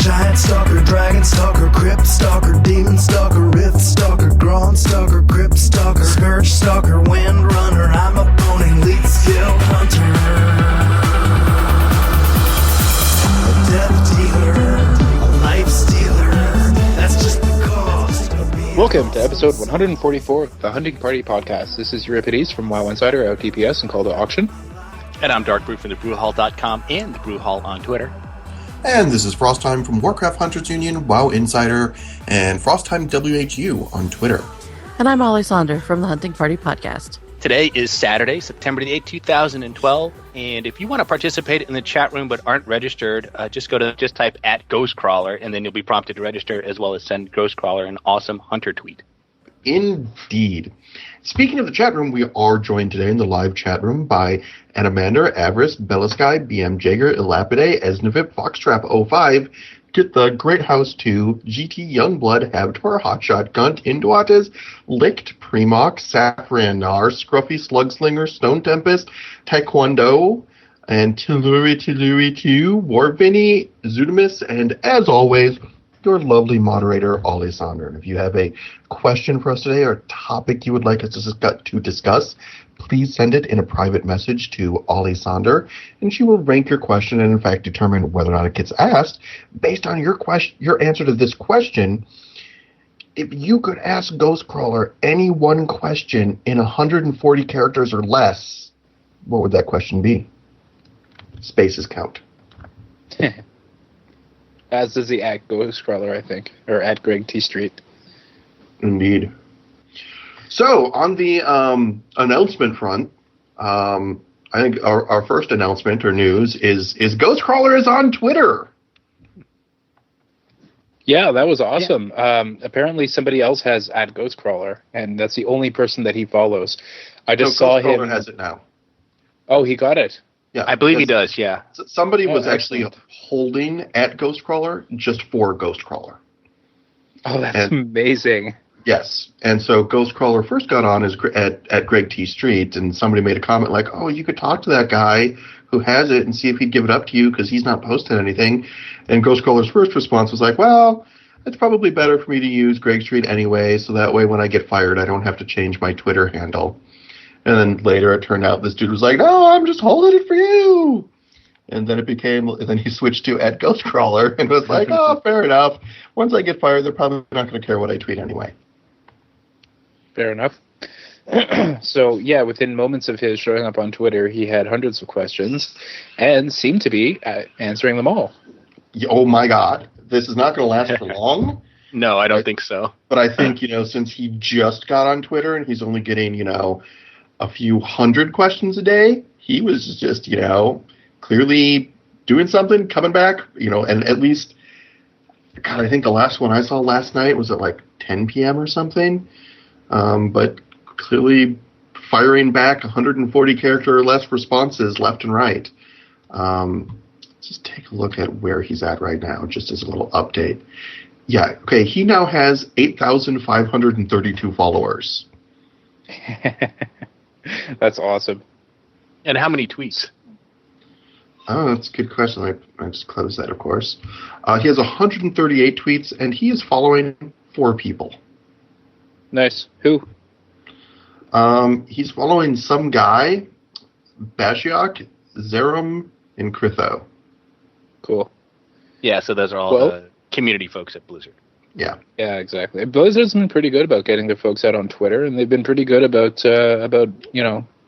Giant Stalker, Dragon Stalker, Crypt Stalker, Demon Stalker, Rift Stalker, Grown Stalker, Crypt Stalker, Scourge Stalker, Wind Runner, I'm a boning lead skill hunter. A death dealer, a life stealer, that's just the cost of being... Welcome to episode 144 of the Hunting Party Podcast. This is Euripides from WoW Insider, out DPS, and Call to Auction. And I'm Dark Brew from thebrewhall.com and the Brew Hall on Twitter. And this is Frosttime from Warcraft Hunters Union, WoW Insider, and Frosttime WHU on Twitter. And I'm Ollie Sonder from the Hunting Party Podcast. Today is Saturday, September the 8th, 2012, and if you want to participate in the chat room but aren't registered, just type at Ghostcrawler, and then you'll be prompted to register, as well as send Ghostcrawler an awesome hunter tweet. Indeed. Speaking of the chat room, we are joined today in the live chat room by Anamander, Avarice, Bellasky, BM Jager, Elapide, Esnavip, Foxtrap05, Get the Great House 2, GT Youngblood, Habtor, Hotshot, Gunt, Induates, Licked, Premox, Safranar, Scruffy, Slugslinger, Stone Tempest, Taekwondo, and Tilluri 2, Warvinny, Zudamus, and as always, your lovely moderator, Ollie Sonder. And if you have a question for us today or a topic you would like us to discuss, please send it in a private message to Ollie Sonder, and she will rank your question and, in fact, determine whether or not it gets asked based on your answer to this question. If you could ask Ghostcrawler any one question in 140 characters or less, what would that question be? Spaces count. As does the at Ghostcrawler, I think, or at Greg T. Street. Indeed. So, on the announcement front, I think our first announcement or news is Ghostcrawler is on Twitter. Yeah, that was awesome. Yeah. Apparently somebody else has at Ghostcrawler, and that's the only person that he follows. I just saw him. Ghostcrawler has it now. Oh, he got it? Yeah, I believe he does, yeah. Somebody was actually holding at Ghostcrawler just for Ghostcrawler. Oh, that's amazing. Yes, and so Ghostcrawler first got on at Greg T. Street, and somebody made a comment like, oh, you could talk to that guy who has it and see if he'd give it up to you because he's not posted anything. And Ghostcrawler's first response was like, well, it's probably better for me to use Greg Street anyway, so that way when I get fired I don't have to change my Twitter handle. And then later it turned out this dude was like, no, I'm just holding it for you. And then then he switched to at Ghostcrawler and was like, oh, fair enough. Once I get fired, they're probably not going to care what I tweet anyway. Fair enough. So, yeah, within moments of his showing up on Twitter, he had hundreds of questions and seemed to be answering them all. Oh, my God. This is not going to last for long. No, I don't think so. But I think, since he just got on Twitter and he's only getting, a few hundred questions a day, he was just, clearly doing something, coming back, and at least, God, I think the last one I saw last night was at like 10 p.m. or something, but clearly firing back 140 character or less responses left and right. Just take a look at where he's at right now, just as a little update. Yeah, okay, he now has 8,532 followers. That's awesome. And how many tweets? Oh, that's a good question. I just closed that, of course. He has 138 tweets, and he is following 4 people. Nice. Who? He's following some guy, Bashiok, Zerum, and Kritho. Cool. Yeah, so those are all the community folks at Blizzard. Yeah. Yeah, exactly. Blizzard's been pretty good about getting their folks out on Twitter, and they've been pretty good about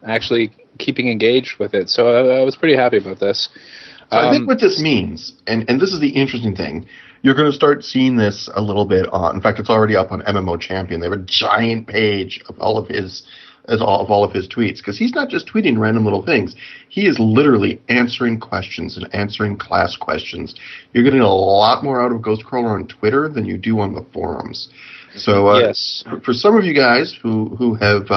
actually keeping engaged with it. So I was pretty happy about this. So I think what this means, and this is the interesting thing, you're going to start seeing this a little bit on. In fact, it's already up on MMO Champion. They have a giant page of all of his tweets, because he's not just tweeting random little things. He is literally answering questions and answering class questions. You're getting a lot more out of Ghostcrawler on Twitter than you do on the forums. So yes. For some of you guys who have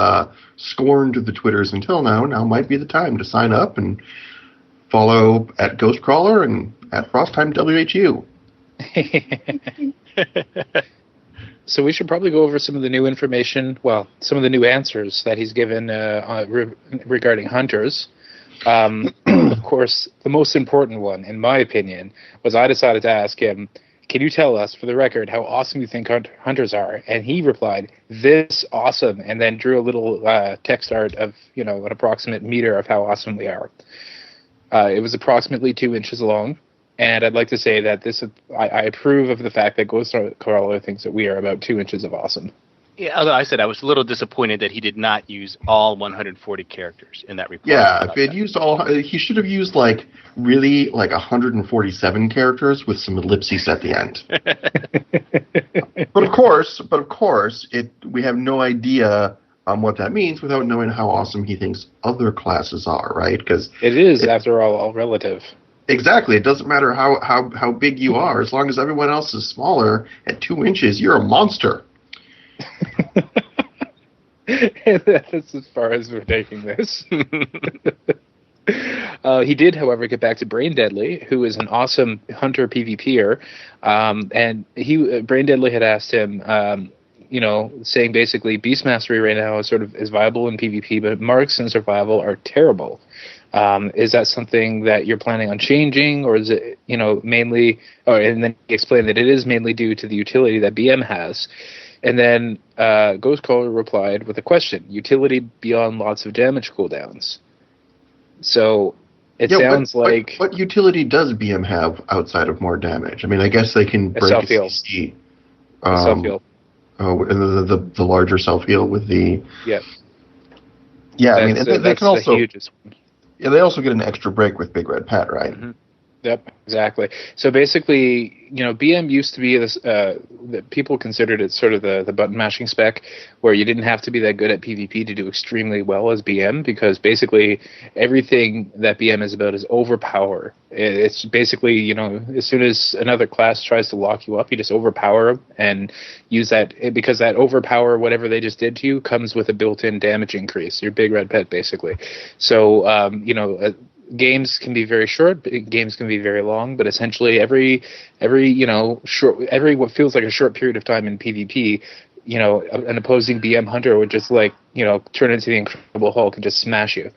scorned the Twitters until now might be the time to sign up and follow at Ghostcrawler and at Frosttime WHU. So we should probably go over some of the new information, some of the new answers that he's given regarding hunters. Of course, the most important one, in my opinion, was I decided to ask him, can you tell us, for the record, how awesome you think hunters are? And he replied, this awesome, and then drew a little text art of, an approximate meter of how awesome we are. It was approximately 2 inches long, and I'd like to say that I approve of the fact that Ghost Crawler thinks that we are about 2 inches of awesome. Yeah, although I said I was a little disappointed that he did not use all 140 characters in that reply. Yeah, if he had used he should have used really 147 characters with some ellipses at the end. But of course, we have no idea what that means without knowing how awesome he thinks other classes are, right? Because it is, after all relative. Exactly. It doesn't matter how big you are, as long as everyone else is smaller at 2 inches, you're a monster. That's as far as we're taking this. He did, however, get back to Brain Deadly, who is an awesome hunter PvPer, and Brain Deadly had asked him, saying basically Beast Mastery right now is viable in PvP, but Marks and Survival are terrible. Is that something that you're planning on changing, or is it, mainly? Oh, and then he explained that it is mainly due to the utility that BM has. And then Ghostcaller replied with a question: utility beyond lots of damage cooldowns. So it sounds like... What utility does BM have outside of more damage? I mean, I guess they can break a CC. Self-heal. Oh, and the larger self-heal with the... Yep. Yeah, I mean, they can also... Hugest one. Yeah, they also get an extra break with Big Red Pet, right? Mm-hmm. Yep, exactly. So basically, BM used to be this. That people considered it sort of the button mashing spec, where you didn't have to be that good at PvP to do extremely well as BM, because basically everything that BM is about is overpower. It's basically, as soon as another class tries to lock you up, you just overpower them and use that, because that overpower, whatever they just did to you, comes with a built-in damage increase. Your Big Red Pet, basically. So, games can be very short, games can be very long, but essentially every what feels like a short period of time in PvP, an opposing BM hunter would just turn into the Incredible Hulk and just smash you,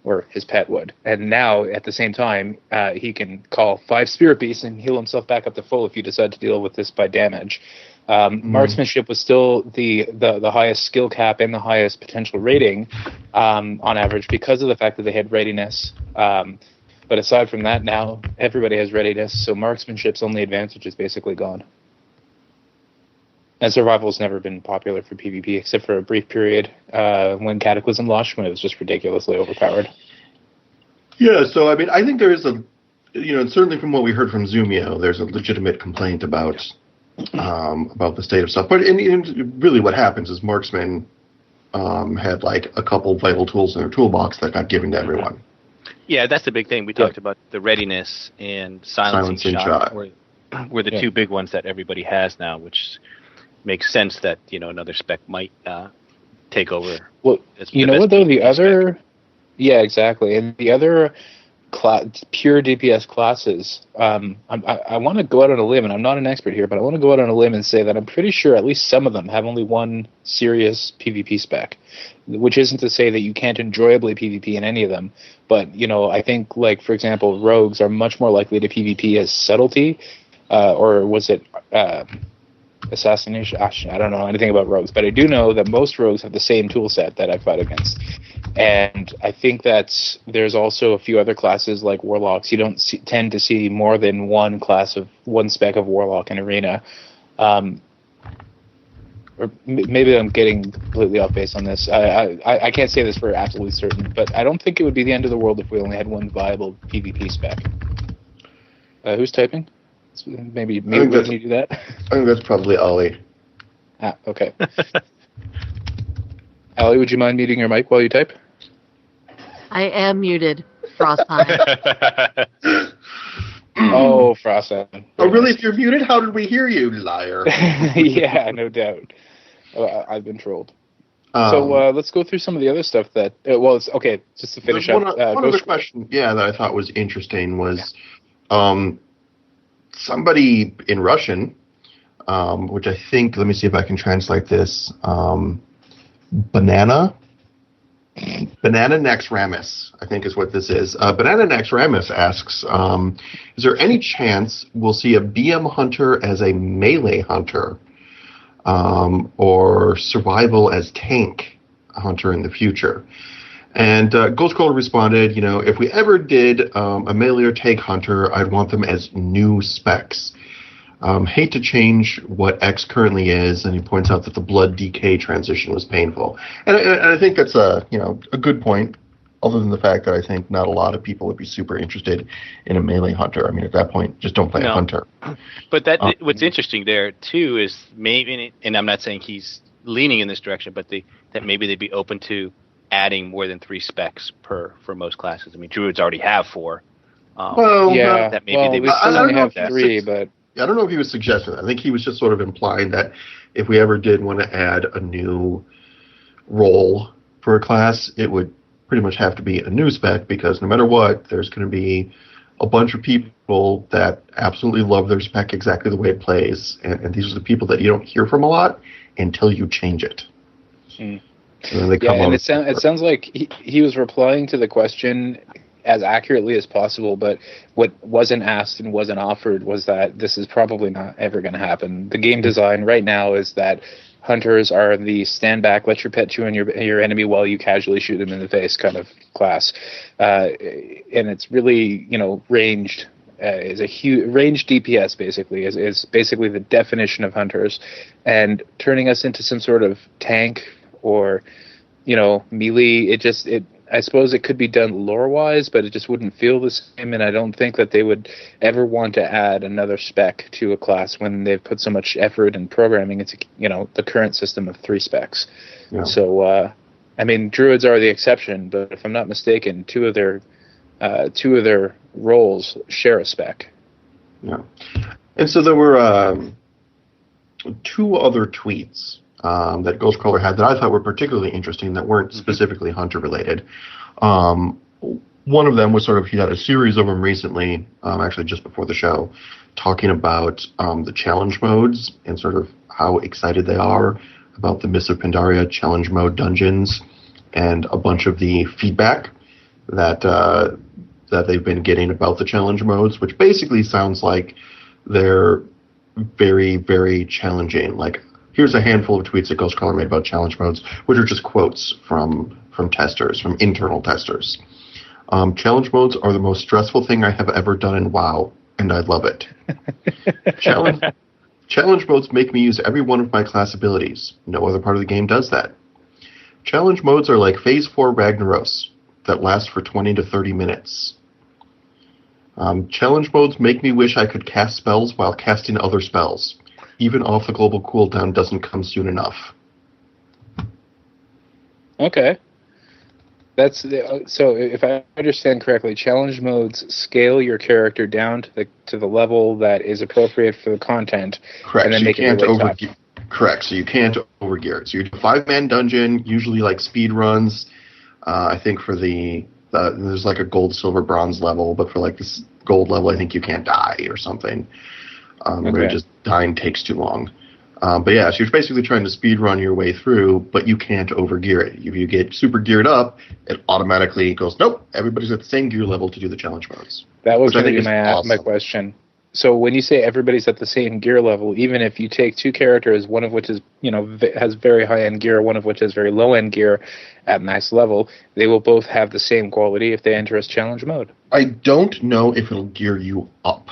or his pet would. And now at the same time, he can call 5 Spirit Beasts and heal himself back up to full if you decide to deal with this by damage. Marksmanship was still the highest skill cap and the highest potential rating on average, because of the fact that they had readiness. But aside from that, now everybody has readiness, so marksmanship's only advantage is basically gone. And survival's never been popular for PvP, except for a brief period when Cataclysm launched, when it was just ridiculously overpowered. Yeah, so I mean, I think there is certainly from what we heard from Zumio, there's a legitimate complaint about the state of stuff. But really what happens is marksmen had a couple vital tools in their toolbox that got given to everyone. Yeah, that's the big thing. We talked about the readiness and silencing shot. Were the two big ones that everybody has now, which makes sense that another spec might take over. Well, the other... Yeah, exactly. And the other pure DPS classes, I want to go out on a limb, and I'm not an expert here, but I want to go out on a limb and say that I'm pretty sure at least some of them have only one serious PvP spec, which isn't to say that you can't enjoyably PvP in any of them, but, I think, for example, rogues are much more likely to PvP as subtlety, or was it assassination? I don't know anything about rogues, but I do know that most rogues have the same tool set that I fight against. And I think that there's also a few other classes like warlocks. You don't tend to see more than one spec of warlock in arena. Or maybe I'm getting completely off base on this. I can't say this for absolutely certain, but I don't think it would be the end of the world if we only had one viable PvP spec. Who's typing? Maybe we need to do that. I think that's probably Ollie. Okay. Allie, would you mind muting your mic while you type? I am muted. Frostpine. Oh, Frostpine. Oh, really? If you're muted, how did we hear you, liar? Yeah, no doubt. I've been trolled. So let's go through some of the other stuff that... it's okay, just to finish up. One other question, that I thought was interesting was somebody in Russian, which I think... Let me see if I can translate this. Banana Banana Nex Ramus, I think is what this is. Banana Nex Ramus asks, is there any chance we'll see a BM hunter as a melee hunter or survival as tank hunter in the future? And Ghostcrawler responded, if we ever did a melee or tank hunter, I'd want them as new specs. Hate to change what X currently is, and he points out that the blood decay transition was painful. And I think that's a good point, other than the fact that I think not a lot of people would be super interested in a melee hunter. I mean, at that point, just don't play a hunter. But what's interesting there, too, is maybe, and I'm not saying he's leaning in this direction, but that maybe they'd be open to adding more than 3 specs for most classes. I mean, druids already have 4. That maybe they would still only have that. 3, but... I don't know if he was suggesting that. I think he was just sort of implying that if we ever did want to add a new role for a class, it would pretty much have to be a new spec, because no matter what, there's going to be a bunch of people that absolutely love their spec exactly the way it plays, and these are the people that you don't hear from a lot until you change it. And it sounds like he was replying to the question as accurately as possible, but what wasn't asked and wasn't offered was that this is probably not ever going to happen. The game design right now is that hunters are the stand back, let your pet chew on your enemy while you casually shoot him in the face kind of class, and it's really ranged. Is a huge range DPS basically is basically the definition of hunters, and turning us into some sort of tank or melee, I suppose it could be done lore-wise, but it just wouldn't feel the same, and I don't think that they would ever want to add another spec to a class when they've put so much effort and programming into, the current system of 3 specs. Yeah. So, druids are the exception, but if I'm not mistaken, two of their roles share a spec. Yeah. And so there were 2 other tweets that Ghostcrawler had that I thought were particularly interesting that weren't specifically hunter related. One of them was he had a series of them recently, actually just before the show, talking about the challenge modes and sort of how excited they are about the Mists of Pandaria challenge mode dungeons and a bunch of the feedback that they've been getting about the challenge modes, which basically sounds like they're very, very challenging. Like, here's a handful of tweets that Ghostcrawler made about challenge modes, which are just quotes from testers, from internal testers. Challenge modes are the most stressful thing I have ever done in WoW, and I love it. Challenge modes make me use every one of my class abilities. No other part of the game does that. Challenge modes are like Phase 4 Ragnaros that last for 20 to 30 minutes. Challenge modes make me wish I could cast spells while casting other spells. Even off the global cooldown doesn't come soon enough. Okay. So if I understand correctly, challenge modes scale your character down to the level that is appropriate for the content. Correct. And then so make it overgear. Correct. So you can't overgear it. So you do a 5-man dungeon, usually like speed runs. I think for there's like a gold, silver, bronze level, but for like this gold level, I think you can't die or something. Or just dying takes too long. But yeah, so you're basically trying to speed run your way through, but you can't overgear it. If you get super geared up, it automatically goes, nope, everybody's at the same gear level to do the challenge modes. That was going to be my question. So when you say everybody's at the same gear level, even if you take 2 characters, one of which is has very high end gear, one of which has very low end gear at max level, they will both have the same quality if they enter as challenge mode. I don't know if it'll gear you up.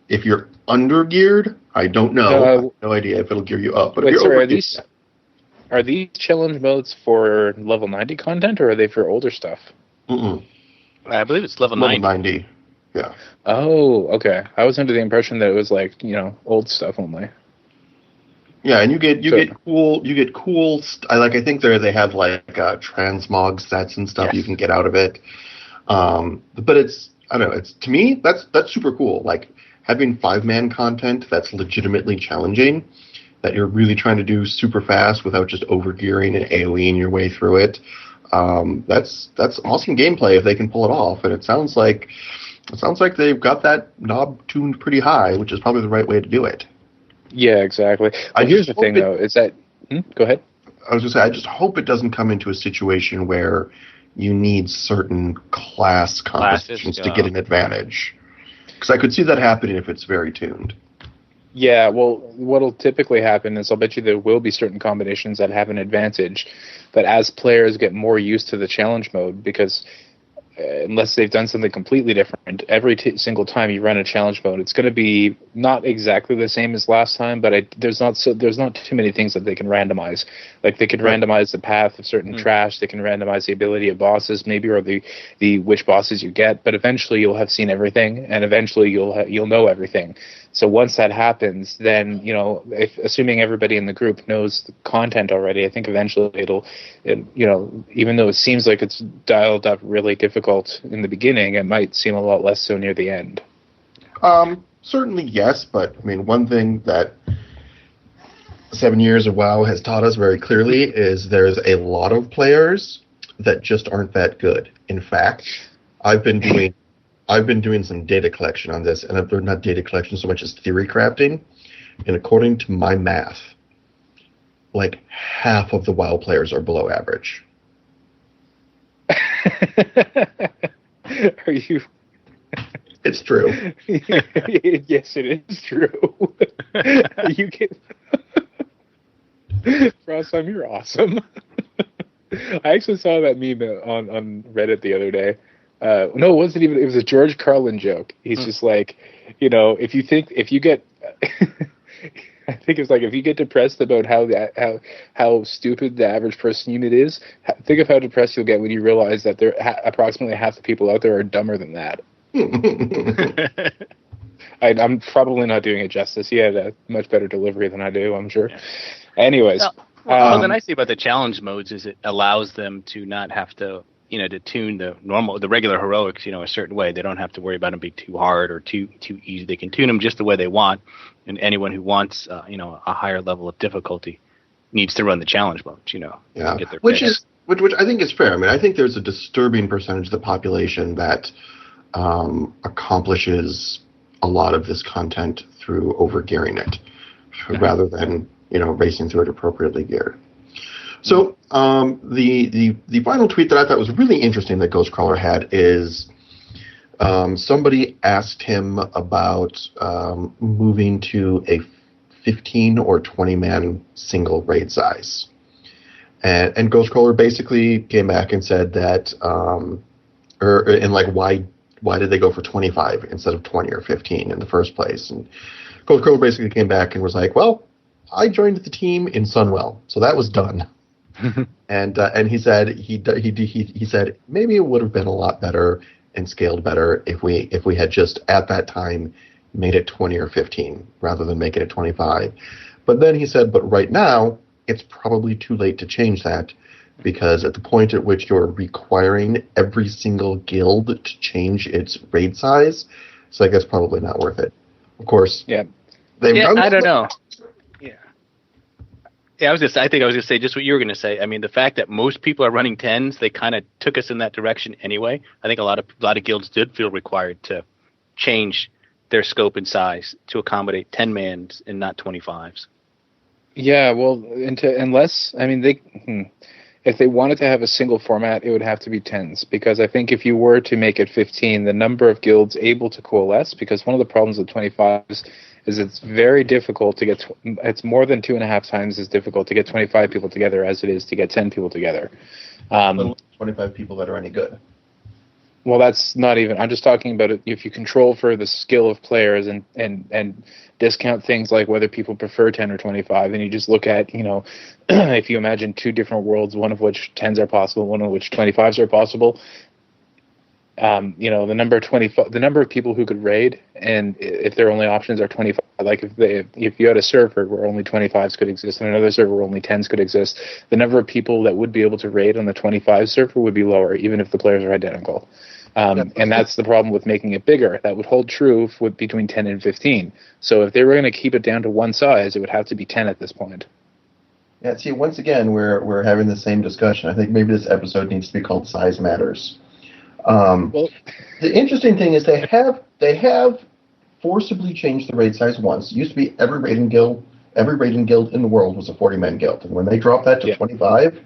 If you're under-geared, I don't know. I have no idea if it'll gear you up. But are these challenge modes for level 90 content, or are they for older stuff? I believe it's level 90. Yeah. Oh, okay. I was under the impression that it was like, old stuff only. Yeah, and you get cool. I think they have like transmog sets and stuff you can get out of it. But I don't know. It's, to me, that's super cool. Like, having 5-man content that's legitimately challenging, that you're really trying to do super fast without just overgearing and AoEing your way through it. That's awesome gameplay if they can pull it off. And it sounds like they've got that knob tuned pretty high, which is probably the right way to do it. Yeah, exactly. Here's the thing, though, is that... go ahead. I was going to say, I just hope it doesn't come into a situation where you need certain class compositions to get an advantage. Because I could see that happening if it's very tuned. Yeah, well, what'll typically happen is I'll bet you there will be certain combinations that have an advantage, but as players get more used to the challenge mode, because unless they've done something completely different, every single time you run a challenge mode, it's going to be not exactly the same as last time, but there's not too many things that they can randomize. Like they could randomize the path of certain trash, they can randomize the ability of bosses, maybe, or the which bosses you get. But eventually you'll have seen everything, and eventually you'll know everything. So once that happens, then assuming everybody in the group knows the content already, I think eventually even though it seems like it's dialed up really difficult in the beginning, it might seem a lot less so near the end. Certainly yes, but I mean, one thing that 7 years of WoW has taught us very clearly is there's a lot of players that just aren't that good. In fact, I've been doing some data collection on this, and they're not data collection so much as theory crafting. And according to my math, like half of the WoW players are below average. Are you? It's true. Yes, it is true. You get Frostime, you're awesome. I actually saw that meme on Reddit the other day. No, it wasn't even. It was a George Carlin joke. He's just like, if you get, I think it's like if you get depressed about how stupid the average person unit is, think of how depressed you'll get when you realize that approximately half the people out there are dumber than that. I'm probably not doing it justice. He had a much better delivery than I do, I'm sure. Yeah. Anyways. Well, the nice thing about the challenge modes is it allows them to not have to, to tune the regular heroics, a certain way. They don't have to worry about them being too hard or too easy. They can tune them just the way they want. And anyone who wants, a higher level of difficulty needs to run the challenge modes, Yeah, get their which I think is fair. I mean, I think there's a disturbing percentage of the population that accomplishes a lot of this content through over-gearing it, rather than, racing through it appropriately geared. So the final tweet that I thought was really interesting that Ghostcrawler had is somebody asked him about moving to a 15 or 20 man single raid size, and Ghostcrawler basically came back and said that why did they go for 25 instead of 20 or 15 in the first place? And Ghostcrawler basically came back and was like, well, I joined the team in Sunwell, so that was done. And he said he said maybe it would have been a lot better and scaled better if we had just at that time made it 20 or 15 rather than making it 25. But then he said, but right now it's probably too late to change that, because at the point at which you're requiring every single guild to change its raid size, it's like that's probably not worth it. Of course, I don't know. Yeah, I think I was gonna say just what you were gonna say. I mean, the fact that most people are running 10s, they kind of took us in that direction anyway. I think a lot of guilds did feel required to change their scope and size to accommodate 10-mans and not 25s. Yeah, well, if they wanted to have a single format, it would have to be 10s, because I think if you were to make it 15, the number of guilds able to coalesce, because one of the problems with 25s is it's very difficult to get, it's more than 2.5 times as difficult to get 25 people together as it is to get 10 people together. 25 people that are any good. Well, that's not even, I'm just talking about it if you control for the skill of players and discount things like whether people prefer 10 or 25, and you just look at, if you imagine two different worlds, one of which 10s are possible, one of which 25s are possible, the number of people who could raid, and if their only options are 25, like if you had a server where only 25s could exist and another server where only 10s could exist, the number of people that would be able to raid on the 25 server would be lower, even if the players are identical. And that's the problem with making it bigger. That would hold true between 10 and 15. So if they were going to keep it down to one size, it would have to be 10 at this point. Yeah, see, once again, we're having the same discussion. I think maybe this episode needs to be called Size Matters. The interesting thing is they have forcibly changed the raid size once. It used to be every raiding guild every raiding guild in the world was a 40-man guild. And when they dropped that to Yeah. 25,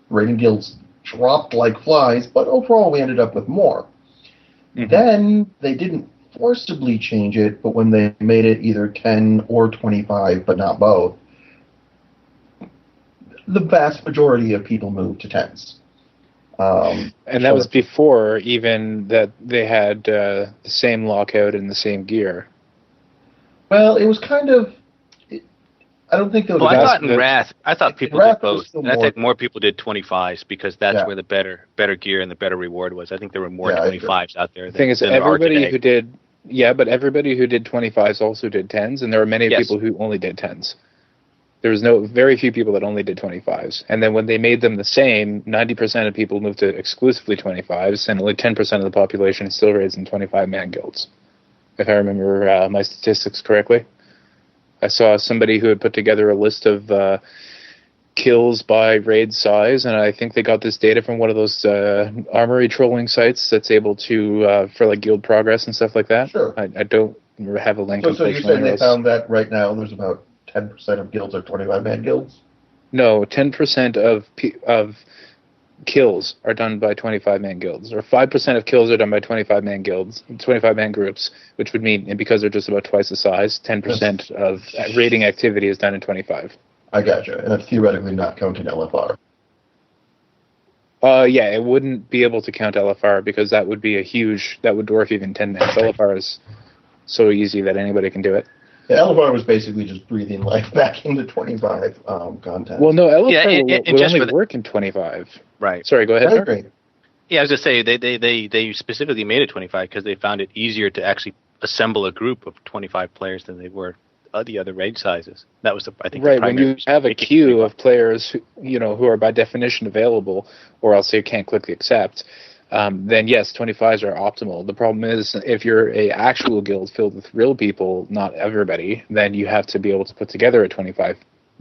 raiding guilds dropped like flies, but overall we ended up with more. Mhm. Then they didn't forcibly change it, but when they made it either 10 or 25, but not both, the vast majority of people moved to 10s. And that was before even that they had the same lockout and the same gear. Well, it was kind of... I don't think there was... Well, I that's thought in the- Wrath, I thought people Wrath did was both. still And I more- think more people did 25s because that's Yeah. where the better gear and the better reward was. I think there were more Yeah, I agree. 25s out there. The thing is, than there are everybody today. who did, but everybody who did 25s also did 10s, and there were many Yes. people who only did 10s. There was very few people that only did 25s. And then when they made them the same, 90% of people moved to exclusively 25s, and only 10% of the population still raids in 25-man guilds, if I remember my statistics correctly. I saw somebody who had put together a list of kills by raid size, and I think they got this data from one of those armory trolling sites that's able to, for like guild progress and stuff like that. Sure. I don't have a link. So you're unfortunately, saying they or else- found that right now there's about 10% of guilds are 25-man guilds? No, 10% of kills are done by 25-man guilds, or 5% of kills are done by 25-man guilds, 25-man groups, which would mean, and because they're just about twice the size, 10% of raiding activity is done in 25. I gotcha. And that's theoretically not counting LFR. Yeah, it wouldn't be able to count LFR because that would be that would dwarf even 10 man. LFR is so easy that anybody can do it. Yeah, LFR was basically just breathing life back into 25 content. Well, no, LFR Yeah, and would just only for the- work in 25. Right. Sorry, go ahead. I Mark. agree. Yeah, I was just say they specifically made it 25 because they found it easier to actually assemble a group of 25 players than they were the other raid sizes. That was I think the Right, when primary you have a making queue 25. of players who are by definition available, or else they can't quickly accept, then yes, 25s are optimal. The problem is if you're a actual guild filled with real people, not everybody, then you have to be able to put together a 25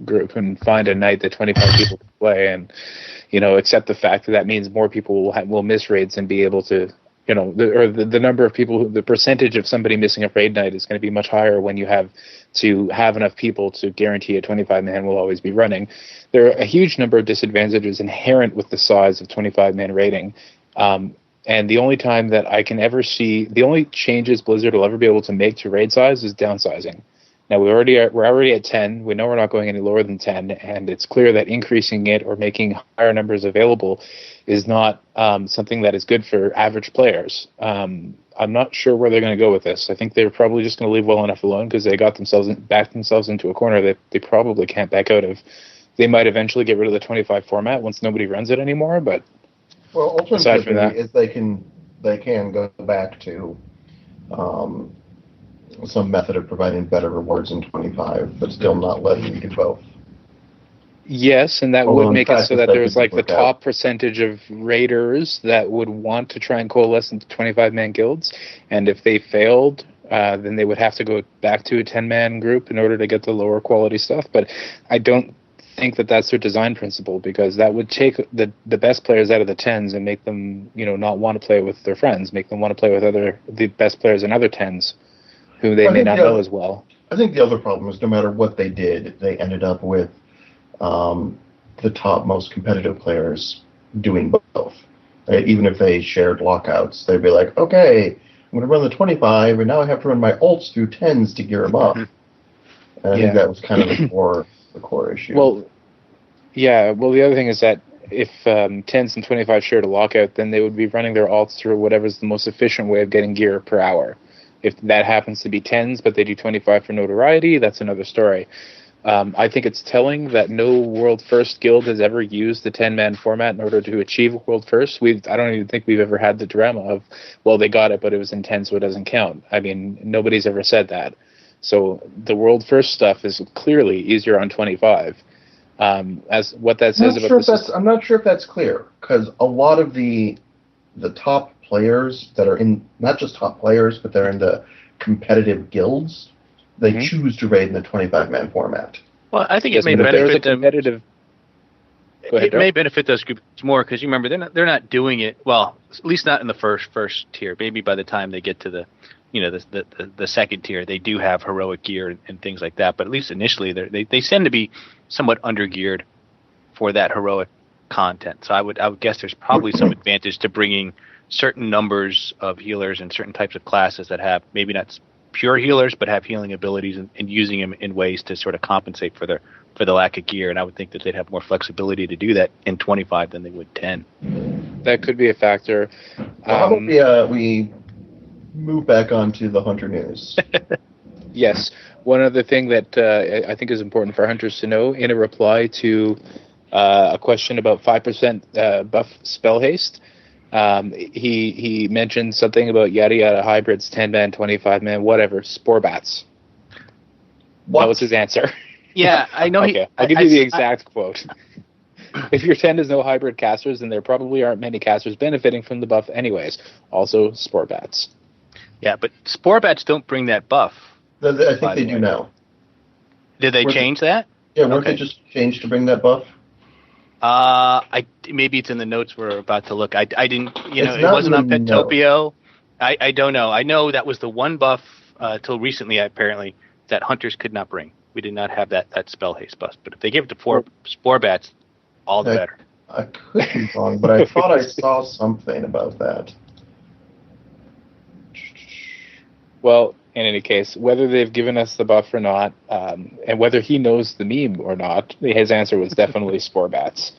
group and find a night that 25 people can play, and accept the fact that means more people will miss raids and be able to. The number of people, the percentage of somebody missing a raid night is going to be much higher when you have to have enough people to guarantee a 25-man will always be running. There are a huge number of disadvantages inherent with the size of 25-man raiding. And the only time that I can ever see, the only changes Blizzard will ever be able to make to raid size is downsizing. Now, we're already at 10. We know we're not going any lower than 10, and it's clear that increasing it or making higher numbers available is not something that is good for average players. I'm not sure where they're going to go with this. I think they're probably just going to leave well enough alone because they got backed themselves into a corner that they probably can't back out of. They might eventually get rid of the 25 format once nobody runs it anymore, but Well, aside from alternatively, that- is they can go back to some method of providing better rewards in 25, but still not letting you do both. yes, and that Although would in make it so practice, that that there's didn't like the work out. top percentage of raiders that would want to try and coalesce into 25-man guilds, and if they failed, then they would have to go back to a 10-man group in order to get the lower quality stuff. But I don't think that that's their design principle, because that would take the best players out of the 10s and make them not want to play with their friends, make them want to play with the best players in other 10s who they I may think not the know other- as well. I think the other problem is no matter what they did, they ended up with the top most competitive players doing both. Right? Even if they shared lockouts, they'd be like, okay, I'm going to run the 25, and now I have to run my ults through 10s to gear them up. And I Yeah. think that was kind of the core issue. Well, yeah. Well, the other thing is that if 10s and 25 shared a lockout, then they would be running their alts through whatever's the most efficient way of getting gear per hour. If that happens to be 10s, but they do 25 for notoriety, that's another story. I think it's telling that no World First guild has ever used the 10-man format in order to achieve World First. I don't even think we've ever had the drama of, well, they got it, but it was in 10, so it doesn't count. I mean, nobody's ever said that. So the World First stuff is clearly easier on 25. As what that says about the system. I'm not sure if that's clear, because a lot of the top players that are in, not just top players, but they're in the competitive guilds, they Mhm. choose to raid in the 25-man format. Well, I think Yes, it may but if there's a benefit them. competitive. Go ahead, It may Daryl. benefit those groups more because you remember they're not doing it well. At least not in the first tier. Maybe by the time they get to the the second tier, they do have heroic gear and things like that. But at least initially, they tend to be somewhat undergeared for that heroic content. So I would guess there's probably some advantage to bringing certain numbers of healers and certain types of classes that have maybe not pure healers but have healing abilities and using them in ways to sort of compensate for the lack of gear. And I would think that they'd have more flexibility to do that in 25 than they would 10. That could be a factor. How about we move back onto the Hunter news? Yes. One other thing that I think is important for hunters to know, in a reply to a question about 5% buff spell haste, he mentioned something about yada yada hybrids, 10-man, 25-man, whatever, spore bats. What? That was his answer. Yeah, I know. Okay, I'll give you the exact quote. If your 10 is no hybrid casters, then there probably aren't many casters benefiting from the buff anyways. Also, spore bats. Yeah, but spore bats don't bring that buff. I think they do now. Did they change that? Yeah, weren't they just changed to bring that buff? Maybe it's in the notes we're about to look. I didn't, It's it not wasn't on in the Petopio. I don't know. I know that was the one buff till recently, apparently, that hunters could not bring. We did not have that spell haste buff. But if they give it to spore bats, all the better. I could be wrong, but I thought I saw something about that. Well, in any case, whether they've given us the buff or not, and whether he knows the meme or not, his answer was definitely spore bats.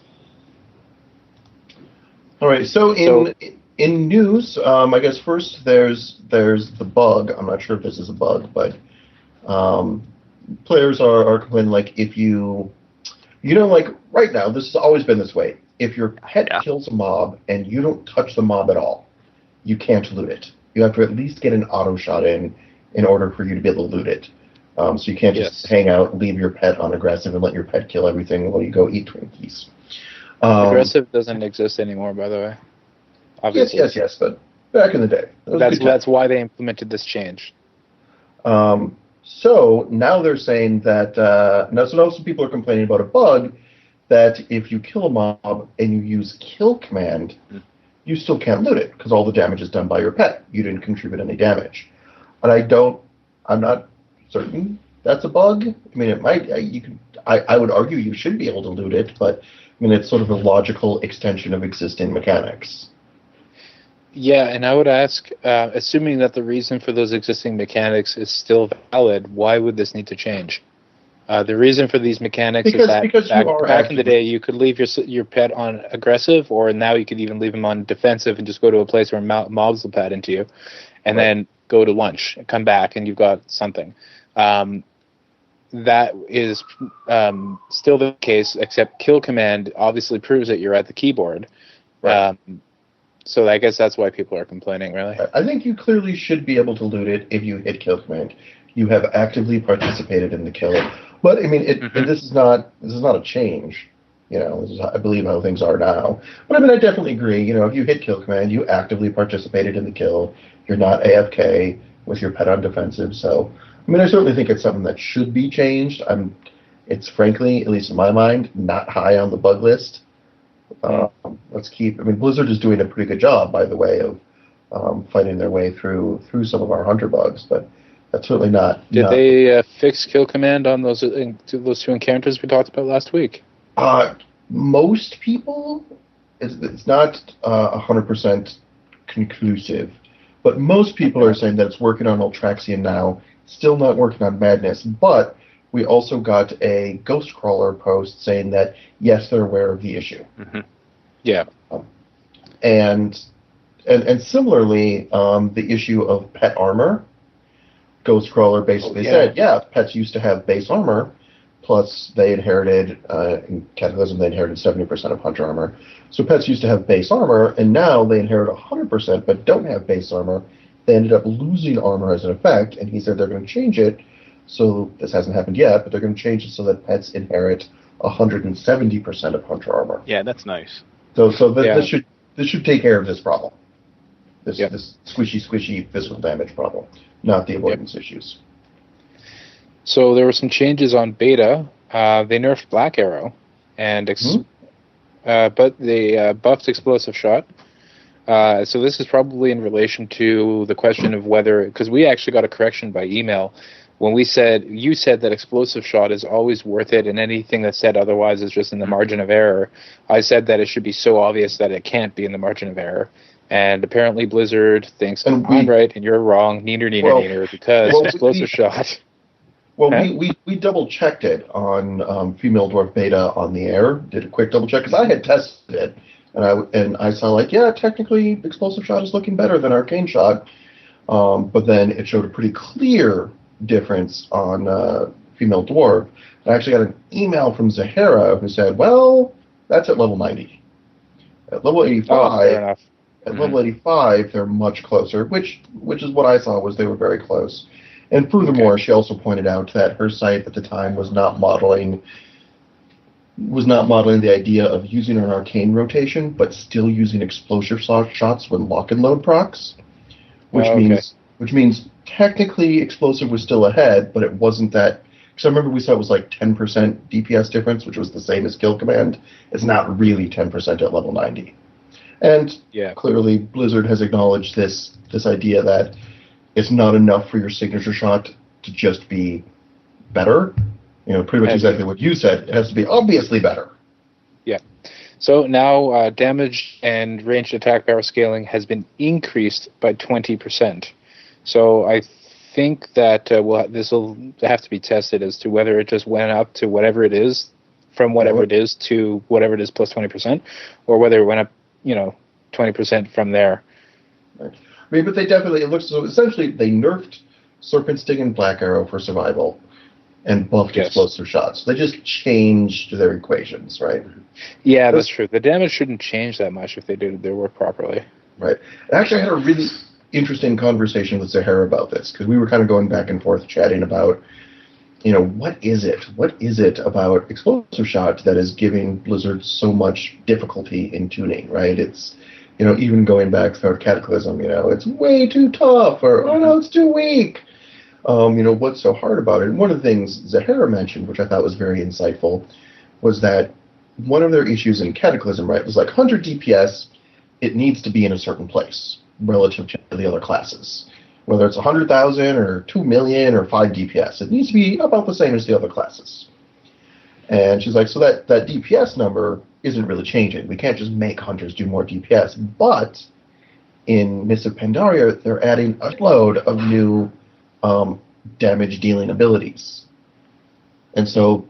All right, so in news, I guess first there's the bug. I'm not sure if this is a bug, but players are complaining, like, if you like right now, this has always been this way. If your pet kills a mob and you don't touch the mob at all, you can't loot it. You have to at least get an auto shot in order for you to be able to loot it. So you can't just hang out, leave your pet on aggressive, and let your pet kill everything while you go eat Twinkies. Aggressive doesn't exist anymore, by the way. Obviously. Yes, but back in the day. That's why they implemented this change. So now they're saying that now some people are complaining about a bug that if you kill a mob and you use kill command, you still can't loot it because all the damage is done by your pet. You didn't contribute any damage. And I'm not certain that's a bug. I mean, it might. I would argue you should be able to loot it, but I mean, it's sort of a logical extension of existing mechanics. Yeah, and I would ask, assuming that the reason for those existing mechanics is still valid, why would this need to change? The reason for these mechanics is that back in the day, you could leave your pet on aggressive, or now you could even leave him on defensive and just go to a place where mobs will pet into you, and then go to lunch, come back, and you've got something. That is still the case, except kill command obviously proves that you're at the keyboard. Right. So I guess that's why people are complaining, really. I think you clearly should be able to loot it if you hit kill command. You have actively participated in the kill. But I mean, this is not a change. This is, I believe, how things are now. But I mean, I definitely agree. If you hit kill command, you actively participated in the kill. You're not AFK with your pet on defensive. So I mean, I certainly think it's something that should be changed. It's frankly, at least in my mind, not high on the bug list. Blizzard is doing a pretty good job, by the way, of fighting their way through some of our hunter bugs, but that's certainly not. Did they fix kill command on those two encounters we talked about last week? Most people, it's not 100% conclusive, but most people are saying that it's working on Ultraxian now, still not working on Madness, but we also got a Ghostcrawler post saying that, yes, they're aware of the issue. Mm-hmm. Yeah. And similarly, the issue of pet armor, Ghostcrawler basically said, pets used to have base armor, plus they inherited, in Cataclysm, they inherited 70% of hunter armor. So pets used to have base armor, and now they inherit 100% but don't have base armor. They ended up losing armor as an effect, and he said they're going to change it. So this hasn't happened yet, but they're going to change it so that pets inherit 170% of hunter armor. Yeah, that's nice. So this should take care of this problem. This squishy physical damage problem, not the avoidance issues. So there were some changes on beta. They nerfed Black Arrow, but they buffed Explosive Shot. So this is probably in relation to the question of whether, because we actually got a correction by email when you said that explosive shot is always worth it, and anything that's said otherwise is just in the margin of error. I said that it should be so obvious that it can't be in the margin of error. And apparently Blizzard thinks I'm right and you're wrong, neener, because explosive shot. Well, we double checked it on Female Dwarf Beta on the air. Did a quick double check because I had tested it, and I saw technically explosive shot is looking better than arcane shot, but then it showed a pretty clear difference on Female Dwarf. I actually got an email from Zahara who said, "Well, that's at level 90. At level 85, level 85, they're much closer." Which is what I saw was they were very close. And furthermore, she also pointed out that her site at the time was not modeling the idea of using an arcane rotation, but still using explosive shots with lock and load procs, which means technically explosive was still ahead, but it wasn't that. Because I remember we saw it was like 10% DPS difference, which was the same as Kill Command. It's not really 10% at level 90. And clearly Blizzard has acknowledged this idea that it's not enough for your signature shot to just be better. Pretty much exactly what you said. It has to be obviously better. Yeah. So now damage and ranged attack power scaling has been increased by 20%. So I think that this will have to be tested as to whether it just went up to whatever it is, from whatever it is to whatever it is plus 20%, or whether it went up, 20% from there. Right. I mean, but it looks so. Essentially, they nerfed Serpent Sting and Black Arrow for survival, and buffed explosive shots. They just changed their equations, right? Yeah, that's true. The damage shouldn't change that much if they did their work properly. Right. Actually, I had a really interesting conversation with Zahara about this, because we were kind of going back and forth chatting about, what is it about explosive shot that is giving Blizzard so much difficulty in tuning, right? It's, even going back throughout Cataclysm, it's way too tough, or, oh no, it's too weak. What's so hard about it? And one of the things Zahara mentioned, which I thought was very insightful, was that one of their issues in Cataclysm, right, was like 100 DPS, it needs to be in a certain place relative to the other classes. Whether it's 100,000 or 2 million or 5 DPS, it needs to be about the same as the other classes. And she's like, so that DPS number isn't really changing. We can't just make hunters do more DPS. But in Mists of Pandaria, they're adding a load of new damage dealing abilities. And so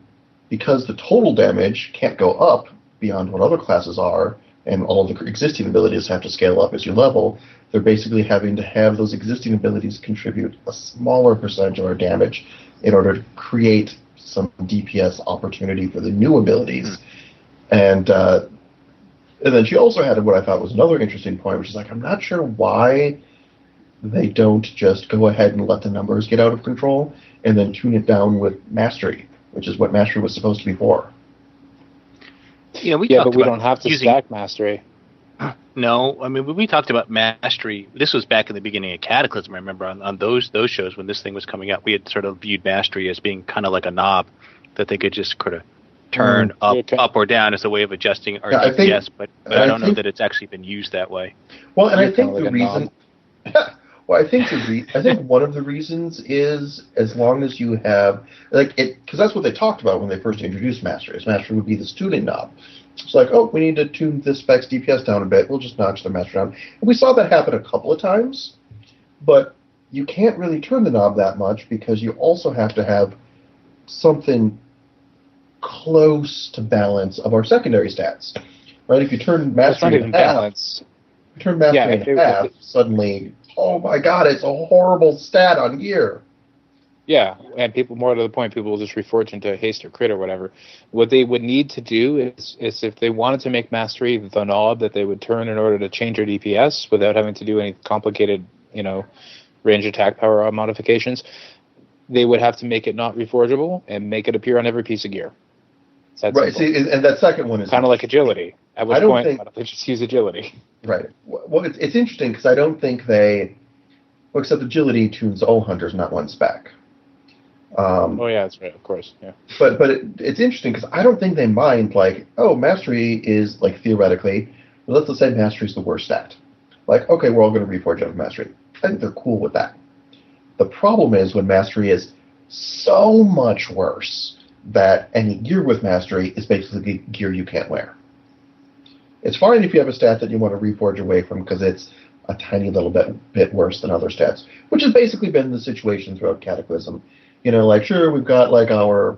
because the total damage can't go up beyond what other classes are, and all of the existing abilities have to scale up as you level, they're basically having to have those existing abilities contribute a smaller percentage of our damage in order to create some DPS opportunity for the new abilities. And then she also had what I thought was another interesting point, which is like, I'm not sure why they don't just go ahead and let the numbers get out of control and then tune it down with Mastery, which is what Mastery was supposed to be for. But we don't have to stack Mastery. No, I mean, when we talked about Mastery, this was back in the beginning of Cataclysm. I remember on those shows when this thing was coming out, we had sort of viewed Mastery as being kind of like a knob that they could just sort of turn up or down as a way of adjusting our DPS, but I don't know that it's actually been used that way. Well, and I think the reason... Well, I think one of the reasons is as long as you have because that's what they talked about when they first introduced Mastery. Mastery would be the tuning knob. It's like, oh, we need to tune this spec's DPS down a bit. We'll just notch the Mastery down. And we saw that happen a couple of times, but you can't really turn the knob that much because you also have to have something close to balance of our secondary stats, right? If you turn Mastery in half, suddenly, oh my God, it's a horrible stat on gear. Yeah, and more to the point, people will just reforge into haste or crit or whatever. What they would need to do is if they wanted to make Mastery the knob that they would turn in order to change their DPS without having to do any complicated, range attack power modifications, they would have to make it not reforgeable and make it appear on every piece of gear. Right, see, and that second one is... kind of like agility. At which point, why don't they just use agility? Right. Well, it's interesting because I don't think they... Well, except agility tunes all hunters, not one spec. Oh, yeah, that's right, of course, yeah. But it's interesting because I don't think they mind, Mastery is, theoretically, let's just say Mastery is the worst stat. Like, okay, we're all going to reforge out of Mastery. I think they're cool with that. The problem is when Mastery is so much worse that any gear with Mastery is basically gear you can't wear. It's fine if you have a stat that you want to reforge away from because it's a tiny little bit worse than other stats, which has basically been the situation throughout Cataclysm. You know, like, sure, we've got like our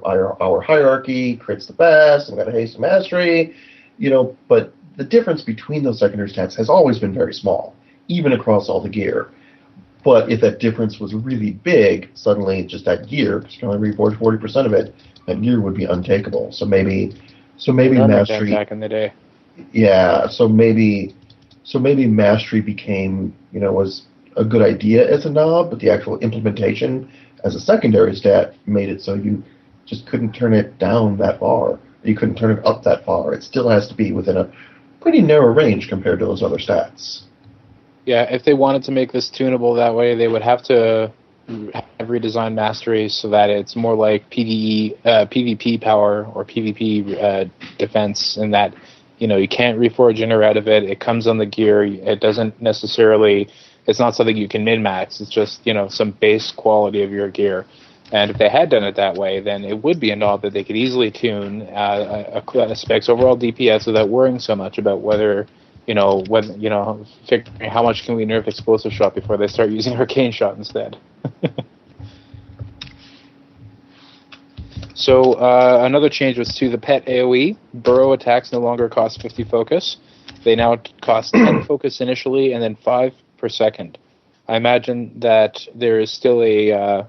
hierarchy, crits the best, we've got a haste and mastery, you know, but the difference between those secondary stats has always been very small, even across all the gear. But if that difference was really big, suddenly just that gear, because you can only reforge 40% of it, that gear would be untakeable. So maybe mastery back in the day. Yeah, so maybe mastery became, you know, was a good idea as a knob, but the actual implementation as a secondary stat made it so you just couldn't turn it down that far. You couldn't turn it up that far. It still has to be within a pretty narrow range compared to those other stats. Yeah, if they wanted to make this tunable that way, they would have to have redesigned mastery so that it's more like PvP power or PvP defense, in that, you know, you can't reforge in or out of it. It comes on the gear. It doesn't necessarily, it's not something you can min-max. It's just, you know, some base quality of your gear. And if they had done it that way, then it would be a knob that they could easily tune a spec's overall DPS without worrying so much about whether, figuring how much can we nerf explosive shot before they start using arcane shot instead. So another change was to the pet AoE. Burrow attacks no longer cost 50 focus. They now cost 10 focus initially and then 5 per second. I imagine that there is still a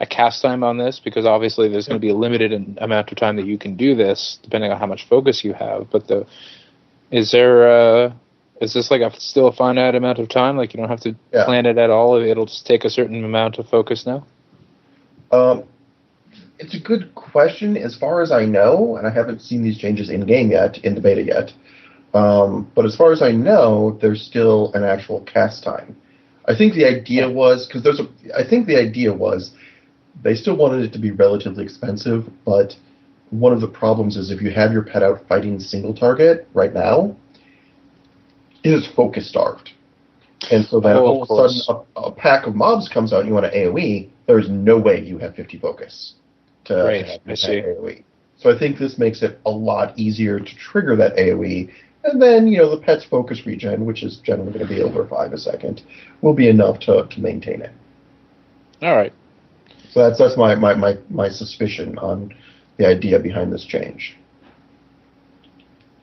cast time on this, because obviously there's going to be a limited amount of time that you can do this, depending on how much focus you have. But is this like still a finite amount of time? Like, you don't have to plan it at all? It'll just take a certain amount of focus now? It's a good question. As far as I know, and I haven't seen these changes in game yet, in the beta yet, but as far as I know, there's still an actual cast time. I think the idea was, they still wanted it to be relatively expensive, but one of the problems is if you have your pet out fighting single target right now, it is focus starved. And so then all of a sudden a pack of mobs comes out and you want to AoE, there's no way you have 50 focus to have your pet AoE. So I think this makes it a lot easier to trigger that AoE. And then, you know, the pet's focus regen, which is generally going to be over 5 a second, will be enough to maintain it. All right. So that's my suspicion on the idea behind this change.